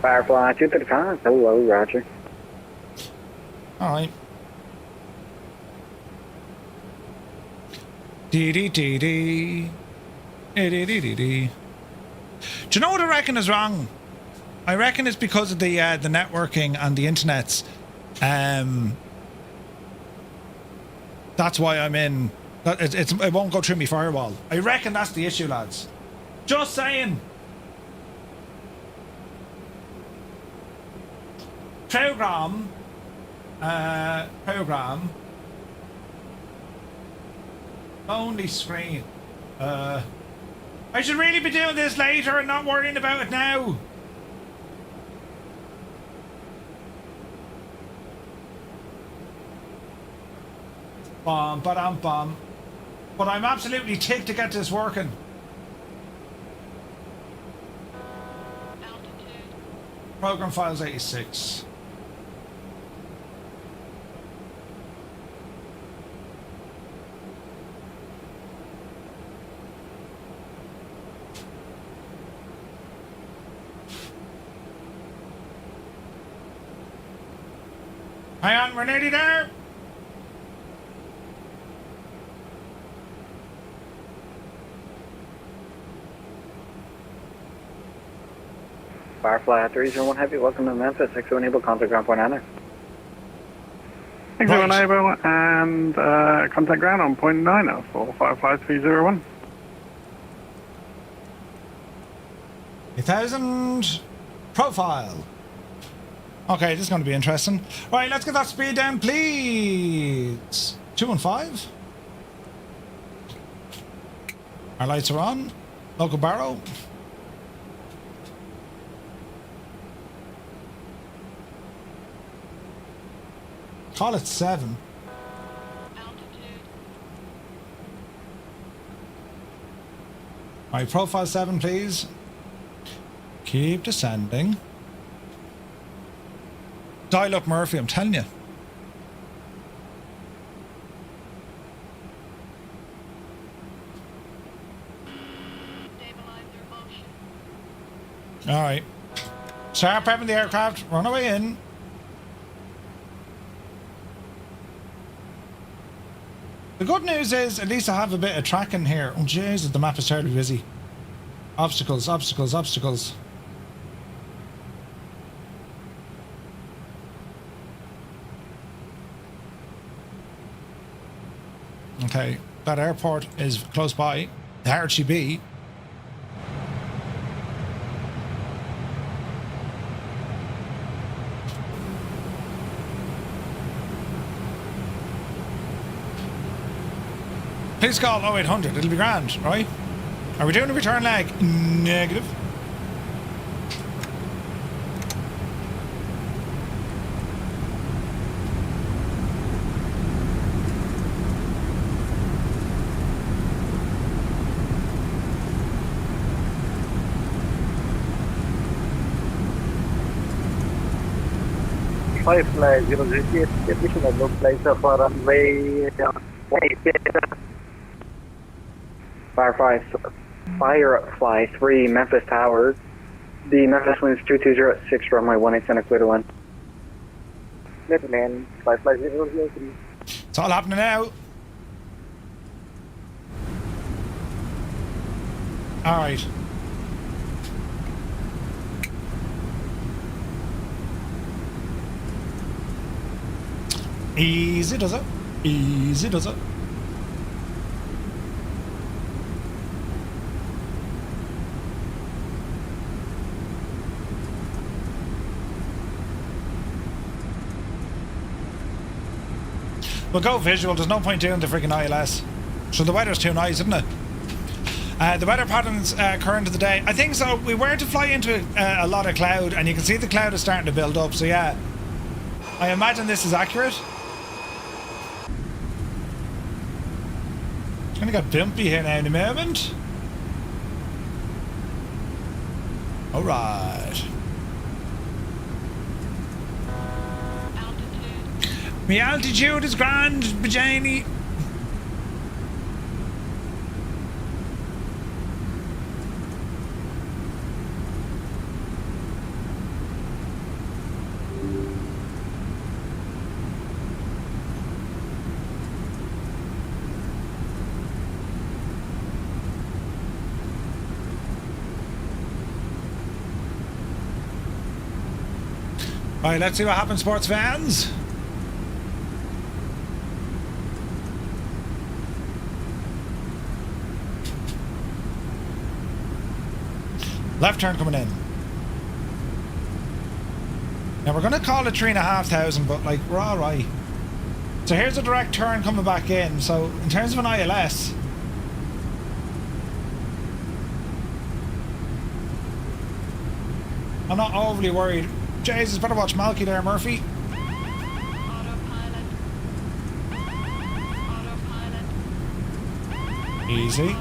Firefly 235, hello, roger. Alright. Dee-dee-dee-dee. Dee-dee-dee-dee-dee. Do you know what I reckon is wrong? I reckon it's because of the networking and the internets. That's why I'm in. It won't go through me firewall. I reckon that's the issue, lads. Just saying. Program. Program. Only screen. I should really be doing this later and not worrying about it now. Bum, ba-dum, bum. But I'm absolutely ticked to get this working. Program files 86. Hang on, we're nearly there. Firefly 301 Heavy, welcome to Memphis. 60 enable, contact ground point Anna. 60 enable and contact ground on point 9 for Firefly 301. 1,000 profile. Okay, this is going to be interesting. Right, let's get that speed down, please. 215. Our lights are on. Local barrow. Call it 7. Right, profile 7, please. Keep descending. Dial up Murphy, I'm telling you. Alright. Start prepping the aircraft, run away in. The good news is, at least I have a bit of tracking here. Oh Jesus, the map is terribly busy. Obstacles, obstacles, obstacles. Okay, that airport is close by. The RGB. Please call 0800, it'll be grand, right? Are we doing a return leg? Negative. Firefly 008, admission of no place for runway. Firefly 3, Memphis Tower. The Memphis winds 220 at 6, runway 18, Santa Clara 1. Man, Firefly 003. It's all happening now. Alright. Easy does it. Easy does it. We'll go visual, there's no point doing the freaking ILS. So the weather's too nice, isn't it? The weather patterns current of the day. I think so. We were to fly into a lot of cloud, and you can see the cloud is starting to build up. So yeah, I imagine this is accurate. It's gonna get bumpy here now in a moment. All right. My altitude is grand, Bajani. Right, let's see what happens, sports fans. Left turn coming in. Now we're going to call it 3,500, but like we're all right. So here's a direct turn coming back in. So in terms of an ILS, I'm not overly worried. Jesus, better watch Malky there, Murphy. Easy.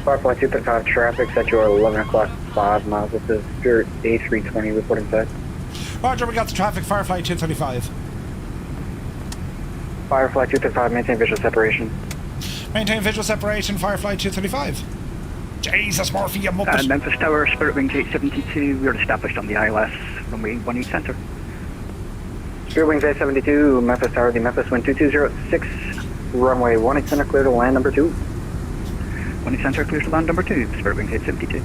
Firefly 235 traffic set your 11 o'clock 5 miles with the Spirit A320 reporting side. Roger, we got the traffic, Firefly 235. Firefly 235, maintain visual separation. Maintain visual separation, Firefly 235. Jesus, Murphy, you muppet. Memphis Tower, Spirit Wing 872, we are established on the ILS, runway 18 center. Spirit Wings 872, Memphis Tower, the Memphis wind 2206, runway 18 center clear to land number 2. 18 center clear to land number 2, Spirit Wings 872.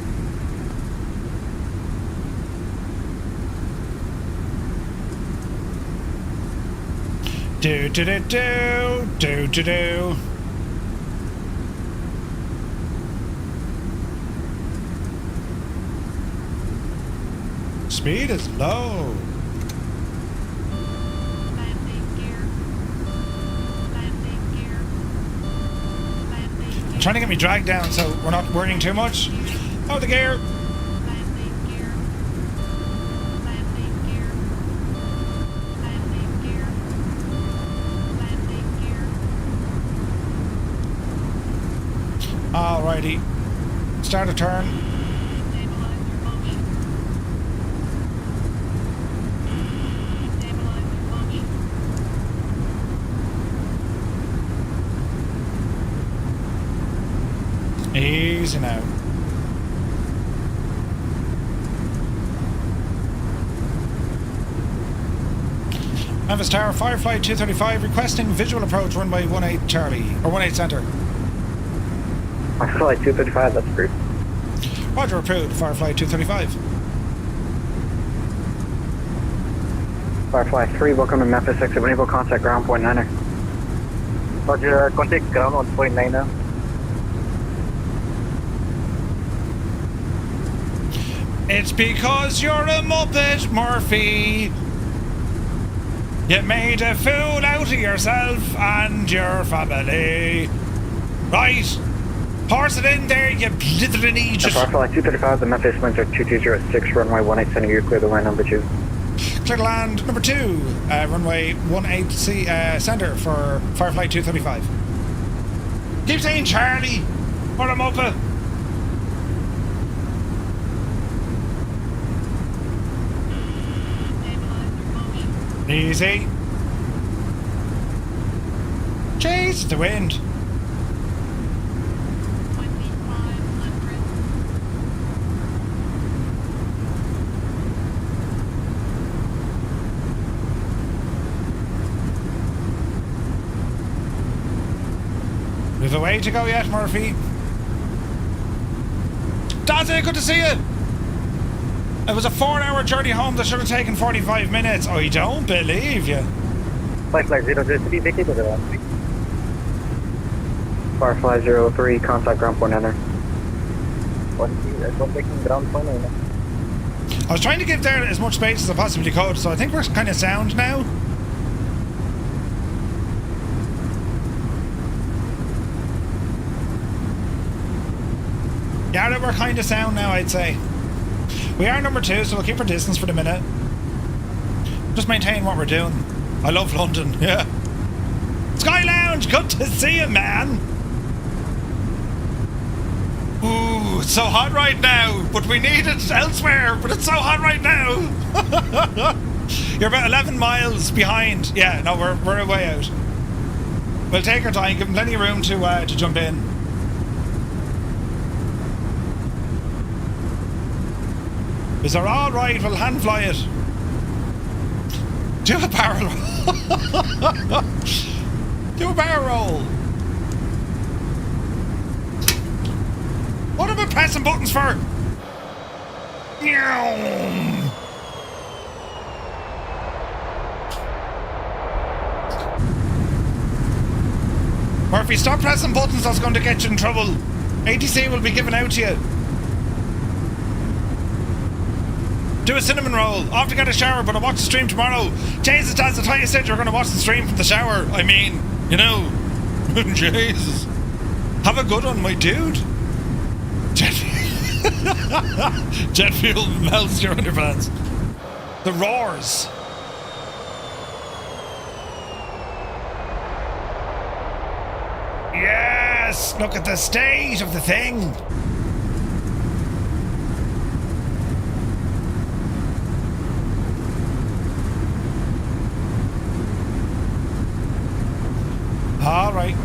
Do do do do do do do. Speed is low. I'm trying to get me dragged down so we're not worrying too much. Oh, the gear. Alrighty. Start a turn. Easy now. Memphis Tower, Firefly 235, requesting visual approach runway 18 Charlie, or 18 center. Firefly 235, that's approved. Roger, approved, Firefly 235. Firefly 3, welcome to Memphis, exit when able, contact ground point 9er. Roger, contact ground 1.9er. It's because you're a Muppet, Murphy. You made a fool out of yourself and your family. Right. Horse it in there, you blithering idiot. Firefly 235, the Memphis winds are 2206, runway 18 center, you're clear to land number 2. Clear to land number 2, runway 18 center for Firefly 235. Keep saying Charlie, or a Muppet. Easy. Chase the wind. We've a way to go yet, Murphy. Dante, good to see you. It was a 4-hour journey home that should have taken 45 minutes. I don't believe you. Firefly 003, vacate the runway. Firefly 03, contact ground point 9er. Contacting ground point 9er. I was trying to give there as much space as I possibly could, so I think we're kind of sound now. Yeah, we're kind of sound now, I'd say. We are number 2, so we'll keep our distance for the minute. Just maintain what we're doing. I love London, yeah. Sky Lounge, good to see you, man. Ooh, it's so hot right now, but we need it elsewhere, but it's so hot right now. You're about 11 miles behind. Yeah, no, we're way out. We'll take our time, give them plenty of room to jump in. Is there all right? We'll hand fly it. Do a barrel roll. Do a barrel roll. What am I pressing buttons for? Murphy, stop pressing buttons. That's going to get you in trouble. ATC will be given out to you. Do a cinnamon roll. Off to get a shower, but I'll watch the stream tomorrow. Jesus, that's the time you said you're going to watch the stream from the shower. I mean, you know. Jesus. Have a good one, my dude. Jet fuel melts your underpants. The roars. Yes! Look at the state of the thing. All right.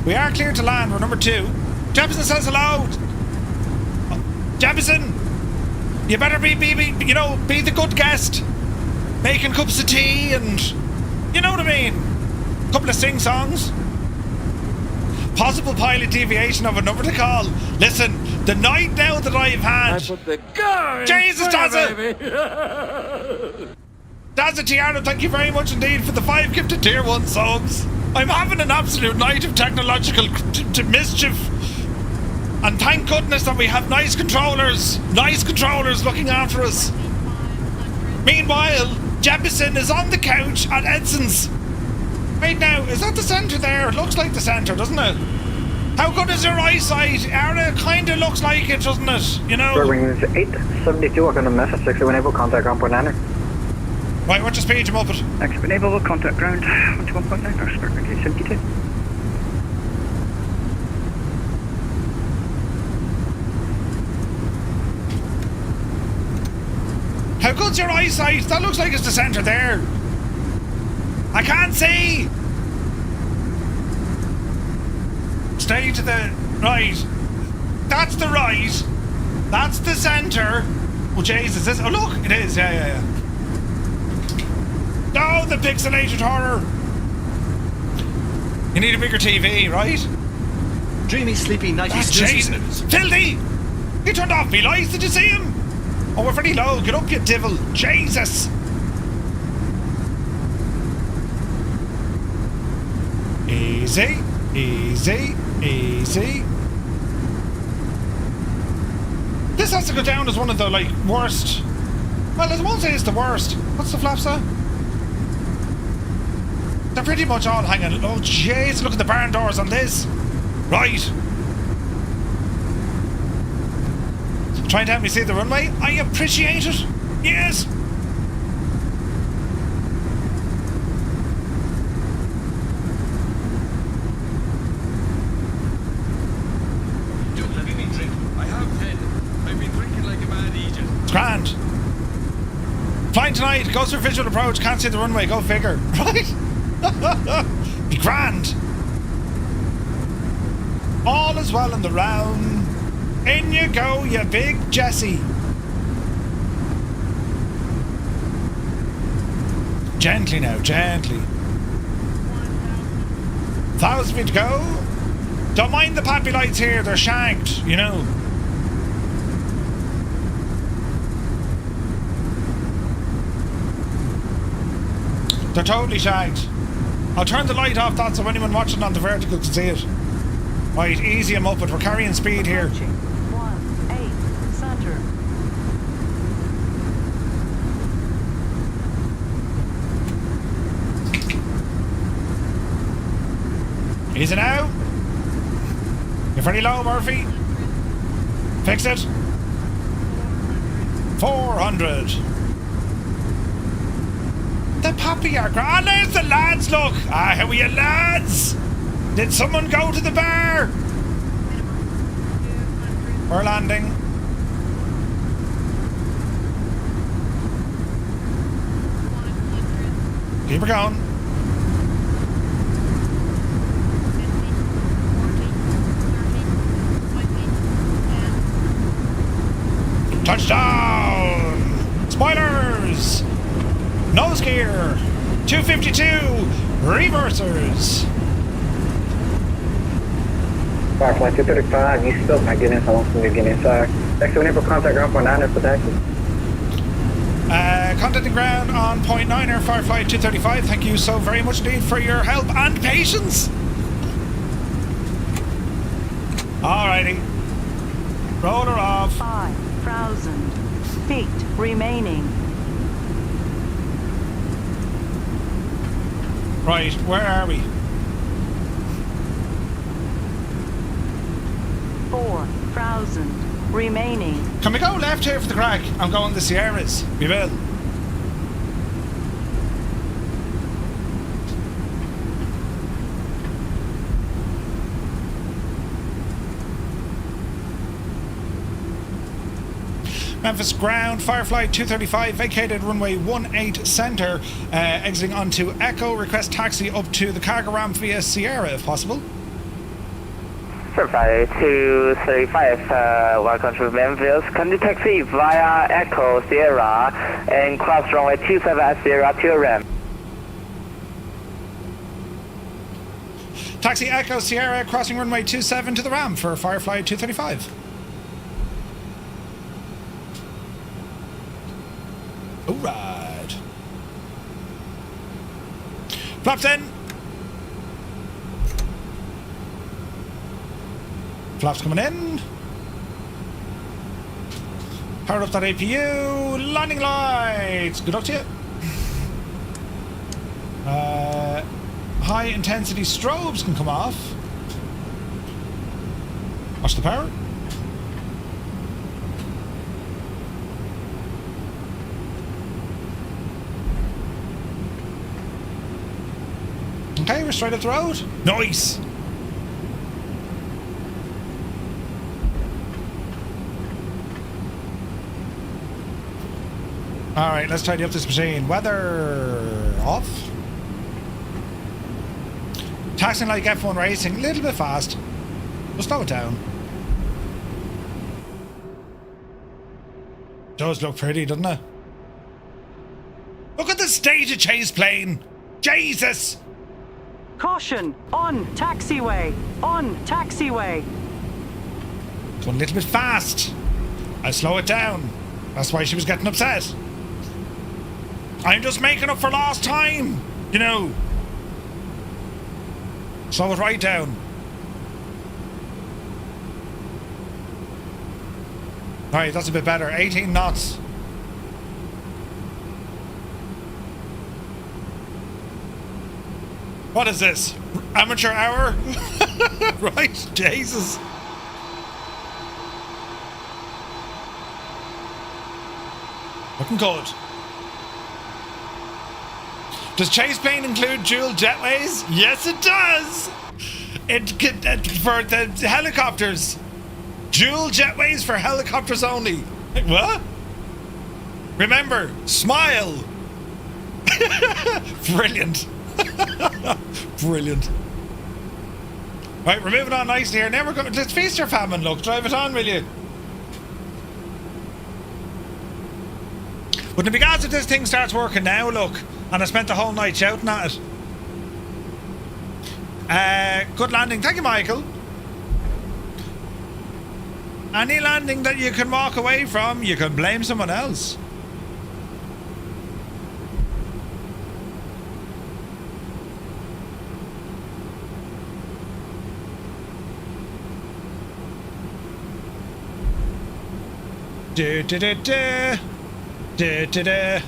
We are clear to land. We're number 2. Jefferson says hello. Jefferson, you better be the good guest. making cups of tea and, you know what I mean? A couple of sing-songs. Possible pilot deviation of a number to call. Listen, the night now that I've had... I put the gun Jesus, Dazza! Dazza Tiana, thank you very much indeed for the 5 gifted tier 1 subs. I'm having an absolute night of technological mischief. And thank goodness that we have nice controllers looking after us. Meanwhile, Jefferson is on the couch at Edson's. Wait now, is that the centre there? It looks like the centre, doesn't it? How good is your eyesight? It kind of looks like it, doesn't it? You know? Wings 872, we're going to Memphis, 6 enable contact ground point 9. Right, what's your speed, you muppet? Next enable contact ground 121.9 or Spirit Wings 872. How good's your eyesight? That looks like it's the centre there. I can't see. Stay to the right. That's the right. That's the centre. Oh, Jesus. Oh, look. It is. Yeah. Oh, the pixelated horror. You need a bigger TV, right? Dreamy, sleepy, nighty Jesus. Filthy. He turned off me lights. Did you see him? Oh, we're very low. Get up, you devil. Jesus. Easy. This has to go down as one of the, like, worst. Well, I won't say it's the worst. What's the flaps at? They're pretty much all hanging. Oh, jeez, look at the barn doors on this. Right. Trying to help me see the runway? I appreciate it. Yes. Don't let me drink. I have 10. I've been drinking like a mad Egypt. It's grand. Flying tonight. Goes for visual approach. Can't see the runway. Go figure. Right? Be grand. All is well in the round. In you go, you big Jesse. Gently now, gently. 1,000 feet to go. Don't mind the pappy lights here, they're shagged, you know. They're totally shagged. I'll turn the light off that so anyone watching on the vertical can see it. Right, easy em up, but we're carrying speed here. 1-8 center. Easy now. You're very low, Murphy. Fix it. 400. The puppy are grand. Oh, there's the lads, look. Ah, how are you, lads? Did someone go to the bar? We're landing. Keep her going. Touchdown! Spoilers! Nose gear! 252! Reversers! Flight 235, you still can't get in, so long as you get inside. Next to enable contact ground point 9 for taxi. Contacting ground on point 9er, Firefly 235. Thank you so very much indeed for your help and patience. Alrighty. Roll her off. 5,000 feet remaining. Right, where are we? 4,000 remaining. Can we go left here for the crack? I'm going the Sierras. We will. Memphis ground, Firefly 235, vacated runway 18 center, exiting onto Echo, request taxi up to the cargo ramp via Sierra if possible. Flight 235, welcome to Memphis. Can you taxi via Echo Sierra and cross runway 27 at Sierra to ramp? Taxi Echo Sierra crossing runway 27 to the ramp for Firefly 235. Alright. Flaps in. Flaps coming in. Power up that APU. Landing lights. Good luck to you. High intensity strobes can come off. Watch the power. Okay, we're straight up the road. Nice. Alright, let's tidy up this machine. Weather off. Taxing like F1 racing, a little bit fast. We'll slow it down. Does look pretty, doesn't it? Look at the state of Chase plane! Jesus! Caution! On taxiway! On taxiway! It's going a little bit fast. I'll slow it down. That's why she was getting upset. I'm just making up for lost time, you know. Slow it right down. Alright, that's a bit better. 18 knots. What is this? Amateur hour? Right, Jesus. Looking good. Does Chase plane include dual jetways? Yes, it does. For the helicopters. Dual jetways for helicopters only. What? Remember, smile. Brilliant. Brilliant. Right, we're moving on nicely here. Now we're going. Let's feast your famine. Look, drive it on, will you? Wouldn't it be good if this thing starts working now? Look, and I spent the whole night shouting at it. Good landing. Thank you, Michael. Any landing that you can walk away from, you can blame someone else. Do do do do. Do do do.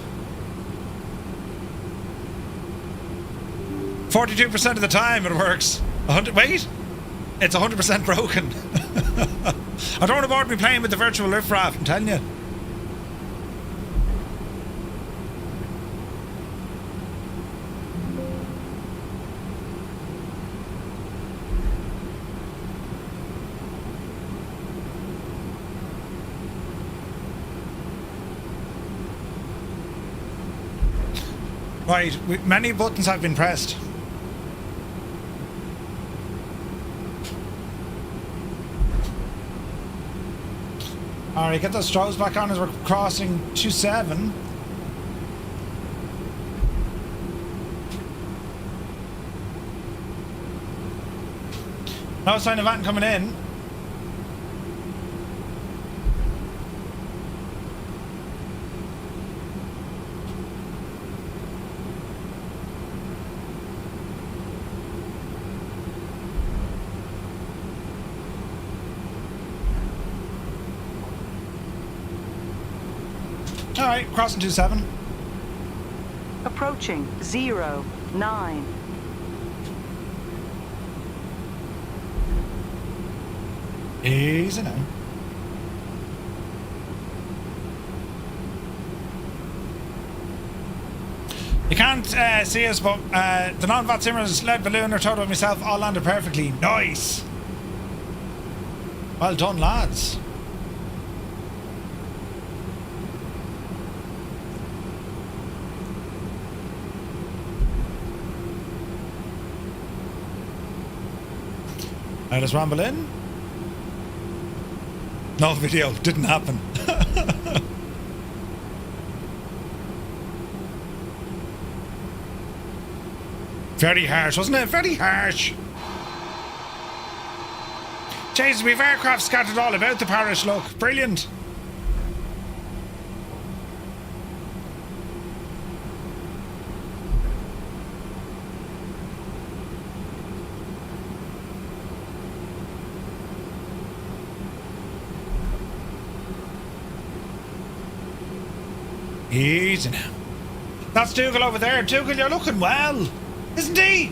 42% of the time it works. 100. Wait, it's 100% broken. I don't want to bother me playing with the virtual riffraff, I'm telling you. Right, many buttons have been pressed. Alright, get those strobes back on as we're crossing 27. No sign of van coming in. Alright, crossing 27. Approaching 09. Easy now. You can't see us, but the non-VATSIMers, lead balloon, or Toto and myself all landed perfectly. Nice! Well done, lads. Let's ramble in. No video. Didn't happen. Very harsh, wasn't it? Very harsh. Jesus, we've aircraft scattered all about the parish, look. Brilliant. Easy now. That's Dougal over there. Dougal, you're looking well, isn't he?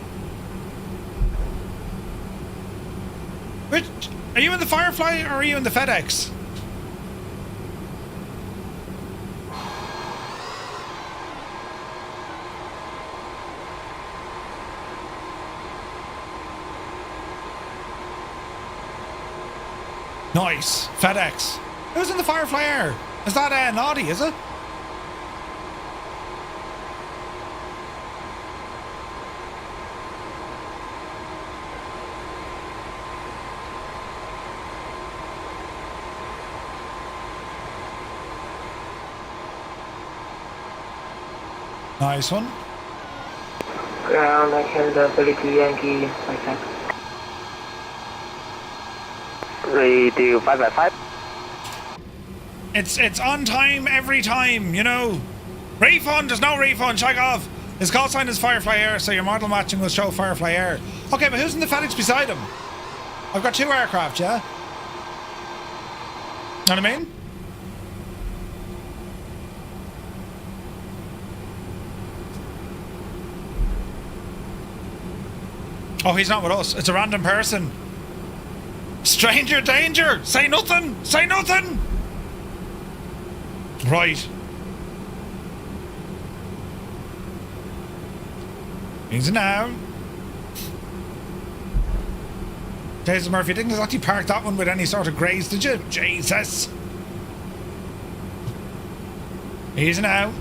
Which, are you in the Firefly or are you in the FedEx? Nice. FedEx. Who's in the Firefly Air? Is that Naughty, is it? Nice one. Ground, I carry the 32 Yankee, I think. Radio 555. It's on time every time, you know. Refund, there's no refund, Takeoff. His call sign is Firefly Air, so your model matching will show Firefly Air. Okay, but who's in the FedEx beside him? I've got 2 aircraft, yeah? Know what I mean? Oh, he's not with us. It's a random person. Stranger danger! Say nothing! Say nothing! Right. Easy now. Jesus Murphy, didn't exactly park that one with any sort of graze, did you? Jesus. Easy now.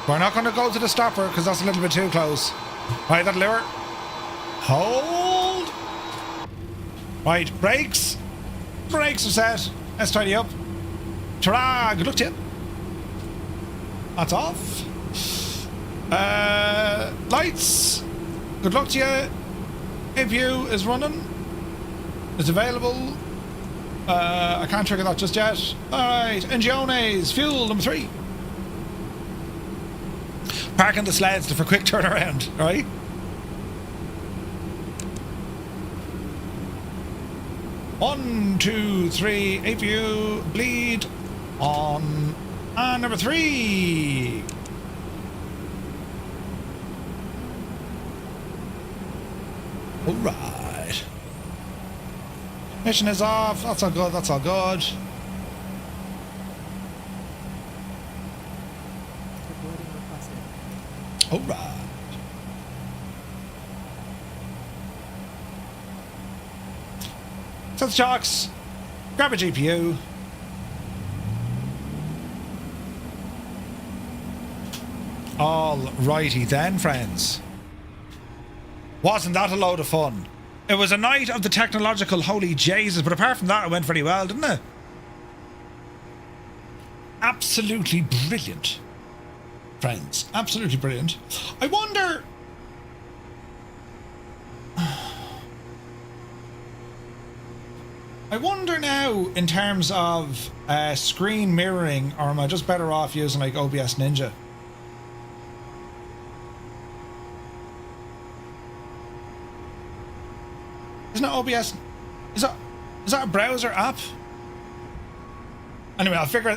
We're not going to go to the stopper because that's a little bit too close. Right, that lure. Hold. Right, brakes. Brakes are set. Let's tidy up. Ta-ra! Good luck to you. That's off. Lights. Good luck to you. APU is running. It's available. I can't trigger that just yet. Alright, Engiones. Fuel number 3. Parking the sleds for quick turnaround, right? One, 2, 3, APU, bleed, on, and number 3. Alright. Mission is off, that's all good, that's all good. Alright. Set the chocks. Grab a GPU. Alrighty then, friends. Wasn't that a load of fun? It was a night of the technological holy Jesus, but apart from that, it went very well, didn't it? Absolutely brilliant. Friends, absolutely brilliant. I wonder... I wonder now, in terms of screen mirroring, or am I just better off using like OBS Ninja? Isn't it OBS? Is that a browser app? Anyway, I'll figure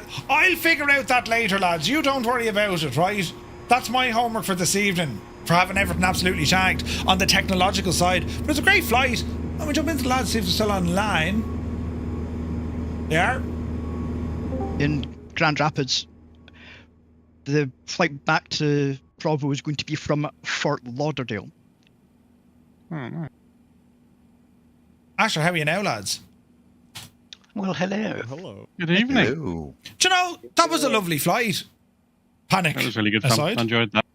out that later, lads. You don't worry about it, right? That's my homework for this evening, for having everything absolutely shagged on the technological side. But it's a great flight. Let me jump into the lads, see if they're still online. They are. In Grand Rapids, the flight back to Provo is going to be from Fort Lauderdale. Oh, nice. Asher, how are you now, lads? Well, hello. Hello. Good evening. Do you know, that was a lovely flight. Panic. That was really good fun. aside. I enjoyed that.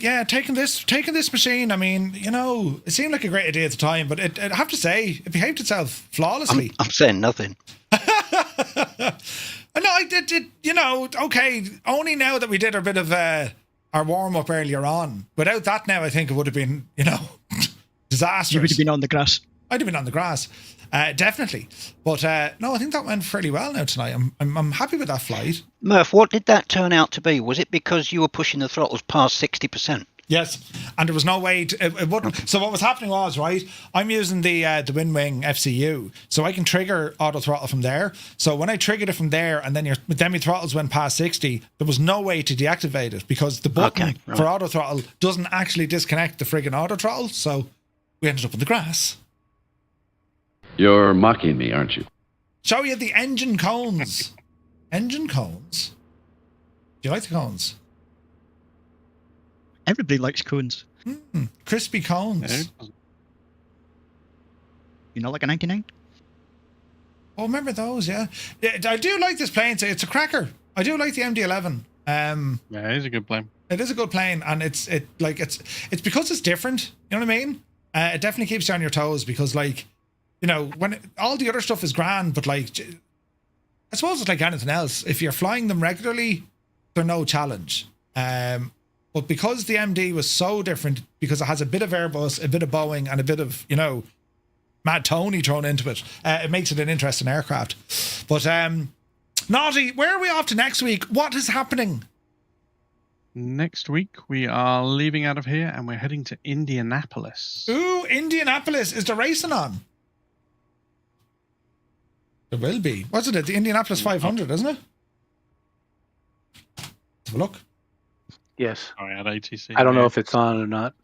Yeah, taking this machine, I mean, you know, it seemed like a great idea at the time, but I have to say, it behaved itself flawlessly. I'm saying nothing. No, I did, you know, okay, only now that we did our bit of our warm-up earlier on. Without that now, I think it would have been, you know, disastrous. You would have been on the grass. I'd have been on the grass, definitely. But no, I think that went fairly well now tonight. I'm happy with that flight. Murph, what did that turn out to be? Was it because you were pushing the throttles past 60%? Yes, and there was no way it wouldn't. So what was happening was, right, I'm using the WinWing FCU, so I can trigger auto throttle from there. So when I triggered it from there, and then my throttles went past 60, there was no way to deactivate it because the button for auto throttle doesn't actually disconnect the friggin' auto throttle. So we ended up in the grass. You're mocking me, aren't you? Show you the engine cones. Engine cones. Do you like the cones? Everybody likes cones. Crispy cones. You know, like a 99? Oh, remember those? Yeah. I do like this plane. It's a cracker. I do like the MD-11. Yeah, it is a good plane. It is a good plane, and it's because it's different. You know what I mean? It definitely keeps you on your toes because, like, you know, when all the other stuff is grand, but like, I suppose it's like anything else. If you're flying them regularly, they're no challenge. But because the MD was so different, because it has a bit of Airbus, a bit of Boeing, and a bit of, you know, Mad Tony thrown into it, it makes it an interesting aircraft. But Naughty, where are we off to next week? What is happening? Next week, we are leaving out of here and we're heading to Indianapolis. Ooh, Indianapolis. Is there racing on? There will be. What's it? The Indianapolis 500, isn't it? Let's have a look. Yes. Oh, at ATC. I don't know if it's on or not.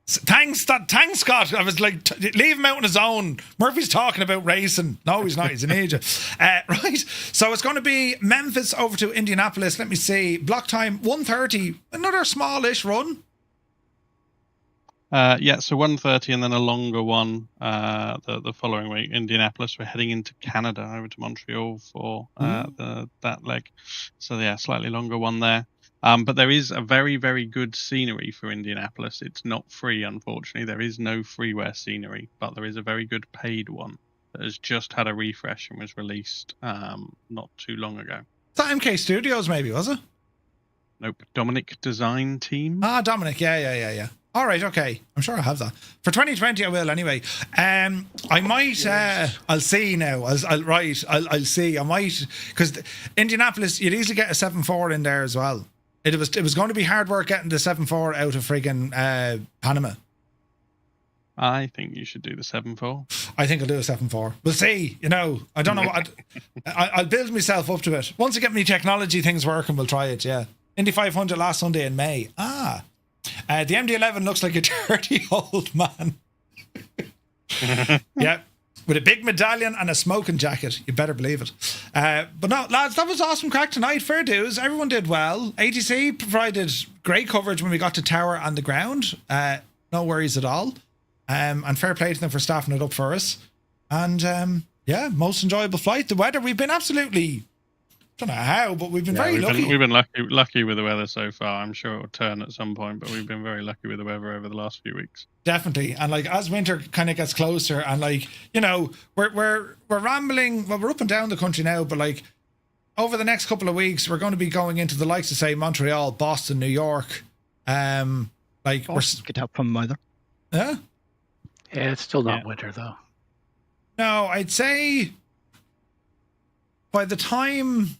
Thanks, Scott. I was like, leave him out on his own. Murphy's talking about racing. No, he's not. He's an idiot. Right. So it's going to be Memphis over to Indianapolis. Let me see. Block time 1:30. Another smallish run. Yeah, so 1:30 and then a longer one the following week. Indianapolis. We're heading into Canada over to Montreal for that leg. So yeah, slightly longer one there. But there is a very, very good scenery for Indianapolis. It's not free, unfortunately. There is no freeware scenery, but there is a very good paid one that has just had a refresh and was released not too long ago. Is that MK Studios, maybe, was it? Nope. Dominic Design Team. Ah, Dominic. Yeah. All right, okay. I'm sure I have that. For 2020, I will anyway. I might, I'll see now. I'll see. I might, because Indianapolis, you'd easily get a 7.4 in there as well. It was going to be hard work getting the 7.4 out of friggin' Panama. I think you should do the 7.4. I think I'll do a 7.4. We'll see. You know, I don't know what. I'll build myself up to it. Once I get my technology things working, we'll try it, yeah. Indy 500 last Sunday in May. The MD-11 looks like a dirty old man. Yeah. With a big medallion and a smoking jacket. You better believe it. But no, lads, that was awesome crack tonight. Fair dues. Everyone did well. ATC provided great coverage when we got to tower and the ground. No worries at all. And fair play to them for staffing it up for us. And yeah, most enjoyable flight. The weather, we've been absolutely... don't know how, but we've been very lucky. We've been lucky with the weather so far. I'm sure it'll turn at some point, but we've been very lucky with the weather over the last few weeks. Definitely. And like as winter kind of gets closer and like, you know, we're rambling, well, we're up and down the country now, but like over the next couple of weeks, we're going to be going into the likes of say Montreal, Boston, New York. Like Boston could help from weather. Yeah. Yeah, it's still not winter though. No, I'd say by the time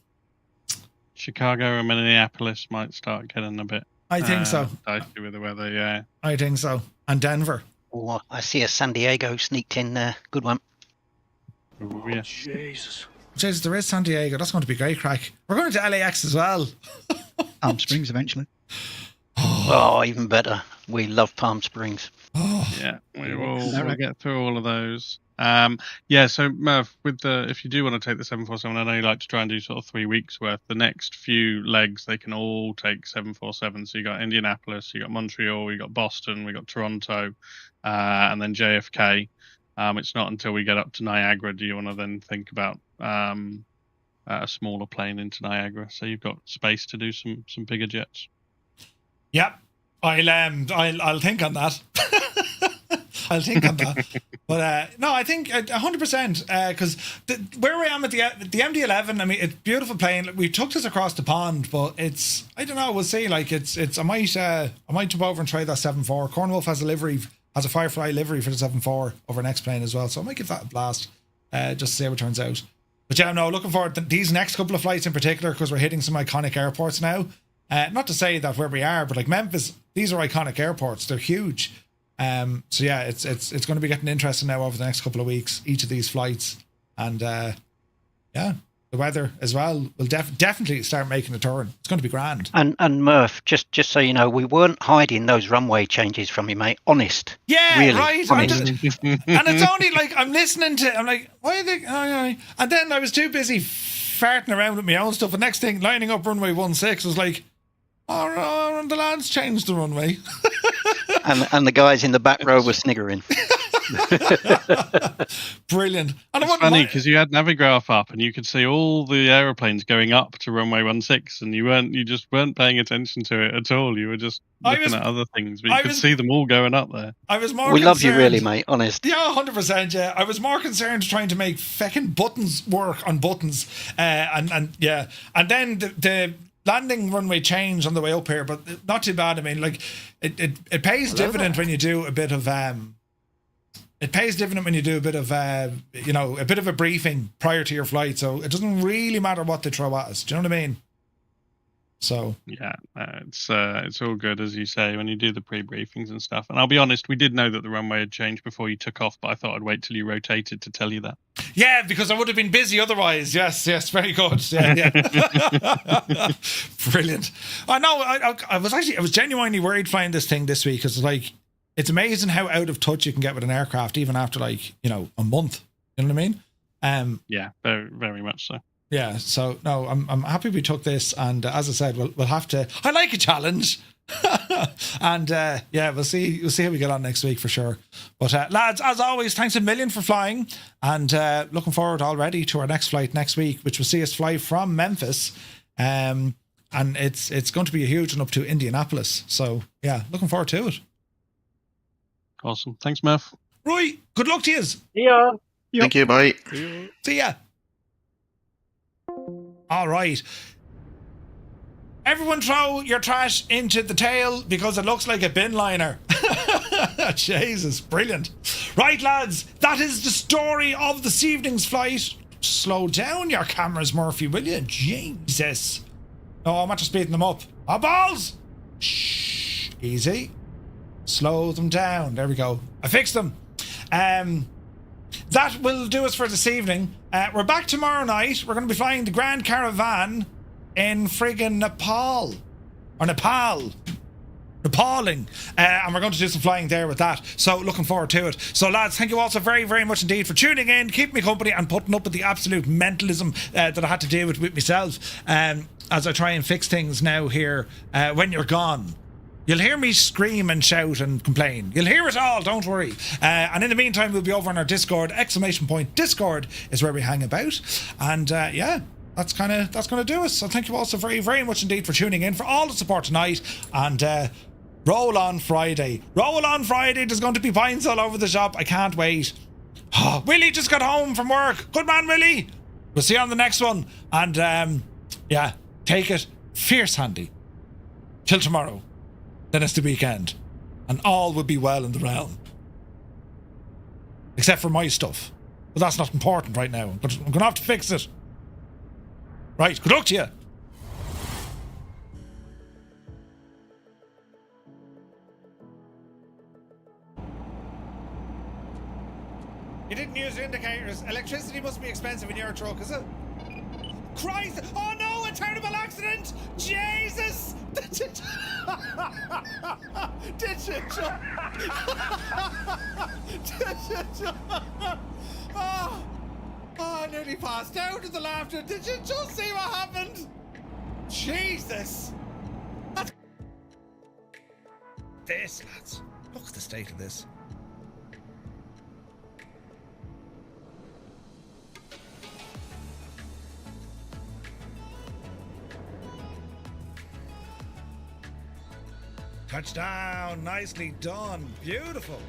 Chicago and Minneapolis might start getting a bit I think so. dicey with the weather, yeah. I think so. And Denver. Oh, I see a San Diego sneaked in there. Good one. Ooh, yeah. Jesus, there is San Diego. That's going to be great crack. We're going to LAX as well. Palm Springs eventually. Oh, even better. We love Palm Springs. Yeah, we'll get through all of those. Yeah, so Murph, if you do want to take the 747, I know you like to try and do sort of 3 weeks worth. The next few legs, they can all take 747. So you got Indianapolis, you got Montreal, you got Boston, we got Toronto, and then JFK. It's not until we get up to Niagara do you want to then think about a smaller plane into Niagara. So you've got space to do some bigger jets. Yep, I'll think on that. I'll think on that. But no, I think 100%, because where I am at the MD-11, I mean, it's a beautiful plane. We took this across the pond, but it's, I don't know, we'll see. Like it's I might jump over and try that 7.4. Cornwolf has a Firefly livery for the 7.4 over next plane as well, so I might give that a blast, just to see how it turns out. But yeah, no, looking forward to these next couple of flights in particular, because we're hitting some iconic airports now. Not to say that where we are, but like Memphis, these are iconic airports. They're huge. So yeah, it's going to be getting interesting now over the next couple of weeks, each of these flights, and yeah, the weather as well will definitely start making a turn. It's going to be grand. And Murph, just so you know, we weren't hiding those runway changes from you, mate. Honest. Yeah, really, right. honest. And it's only like I'm listening to. I'm like, why are they? And then I was too busy farting around with my own stuff. The next thing, lining up runway 16 was like, oh, the lads changed the runway. and the guys in the back row were sniggering. Brilliant. And it's funny because you had Navigraph up and you could see all the aeroplanes going up to runway 16, and you just weren't paying attention to it at all. You were just looking at other things, but you could see them all going up there. I was more. We love you, really, mate. Honest. Yeah, 100%. Yeah, I was more concerned trying to make feckin' buttons work on buttons, and yeah, and then the landing runway change on the way up here, but not too bad. I mean, like it pays dividend when you do a bit of it pays dividend when you do a bit of a bit of a briefing prior to your flight, so it doesn't really matter what they throw at us. Do you know what I mean? So yeah, it's all good, as you say, when you do the pre-briefings and stuff. And I'll be honest, we did know that the runway had changed before you took off, but I thought I'd wait till you rotated to tell you that. Yeah, because I would have been busy otherwise. Yes, very good. Yeah. Brilliant. I know. I was genuinely worried flying this thing this week, because like it's amazing how out of touch you can get with an aircraft, even after like a month. You know what I mean? Yeah, very, very much so. Yeah, so no, I'm happy we took this, and as I said, we'll have to. I like a challenge, and yeah, we'll see how we get on next week for sure. But lads, as always, thanks a million for flying, and looking forward already to our next flight next week, which will see us fly from Memphis, and it's going to be a huge one up to Indianapolis. So yeah, looking forward to it. Awesome, thanks, Murph. Right, good luck to you. Yeah. Thank you. Bye. See ya. All right. Everyone throw your trash into the tail because it looks like a bin liner. Jesus, brilliant. Right, lads, that is the story of this evening's flight. Slow down your cameras, Murphy, will you? Jesus. Oh, I'm after speeding them up. Oh, balls! Shh. Easy. Slow them down. There we go. I fixed them. That will do us for this evening. We're back tomorrow night. We're going to be flying the Grand Caravan in friggin' Nepal. Or Nepal. Nepaling. And we're going to do some flying there with that. So looking forward to it. So lads, thank you all so very, very much indeed for tuning in, keeping me company, and putting up with the absolute mentalism that I had to deal with myself as I try and fix things now here when you're gone. You'll hear me scream and shout and complain. You'll hear it all, don't worry. And in the meantime, we'll be over on our Discord. Discord is where we hang about. And yeah, that's going to do us. So thank you all so very, very much indeed for tuning in, for all the support tonight. And roll on Friday. Roll on Friday. There's going to be pints all over the shop. I can't wait. Oh, Willie just got home from work. Good man, Willie. We'll see you on the next one. And yeah, take it fierce handy. Till tomorrow. Then it's the weekend, and all will be well in the realm. Except for my stuff. But that's not important right now. But I'm going to have to fix it. Right, good luck to you. You didn't use indicators. Electricity must be expensive in your truck, is it? Christ! Oh no, a terrible accident! Jesus! Did you jump? Did you jump? Oh, I nearly passed out in the laughter. Did you just see what happened? Jesus! This, lads. Look at the state of this. Touchdown. Nicely done. Beautiful.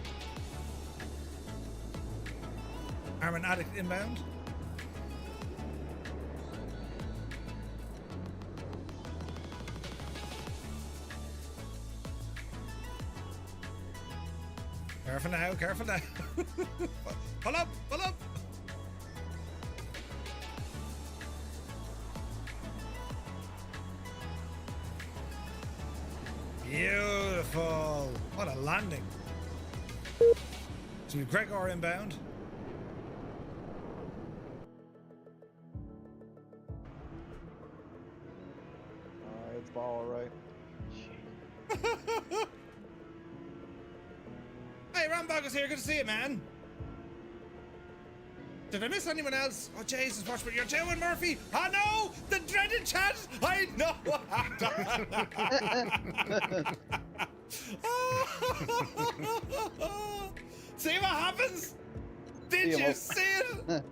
Armin Addict inbound. Careful now, careful now. Pull up, pull up. Beautiful. What a landing. So we've Gregor inbound. It's ball, right? Hey, Rambog is here. Good to see you, man. Did I miss anyone else? Oh, Jesus, watch what you're doing, Murphy. I know! The dreaded chat! I know! See what happens? Did you see it?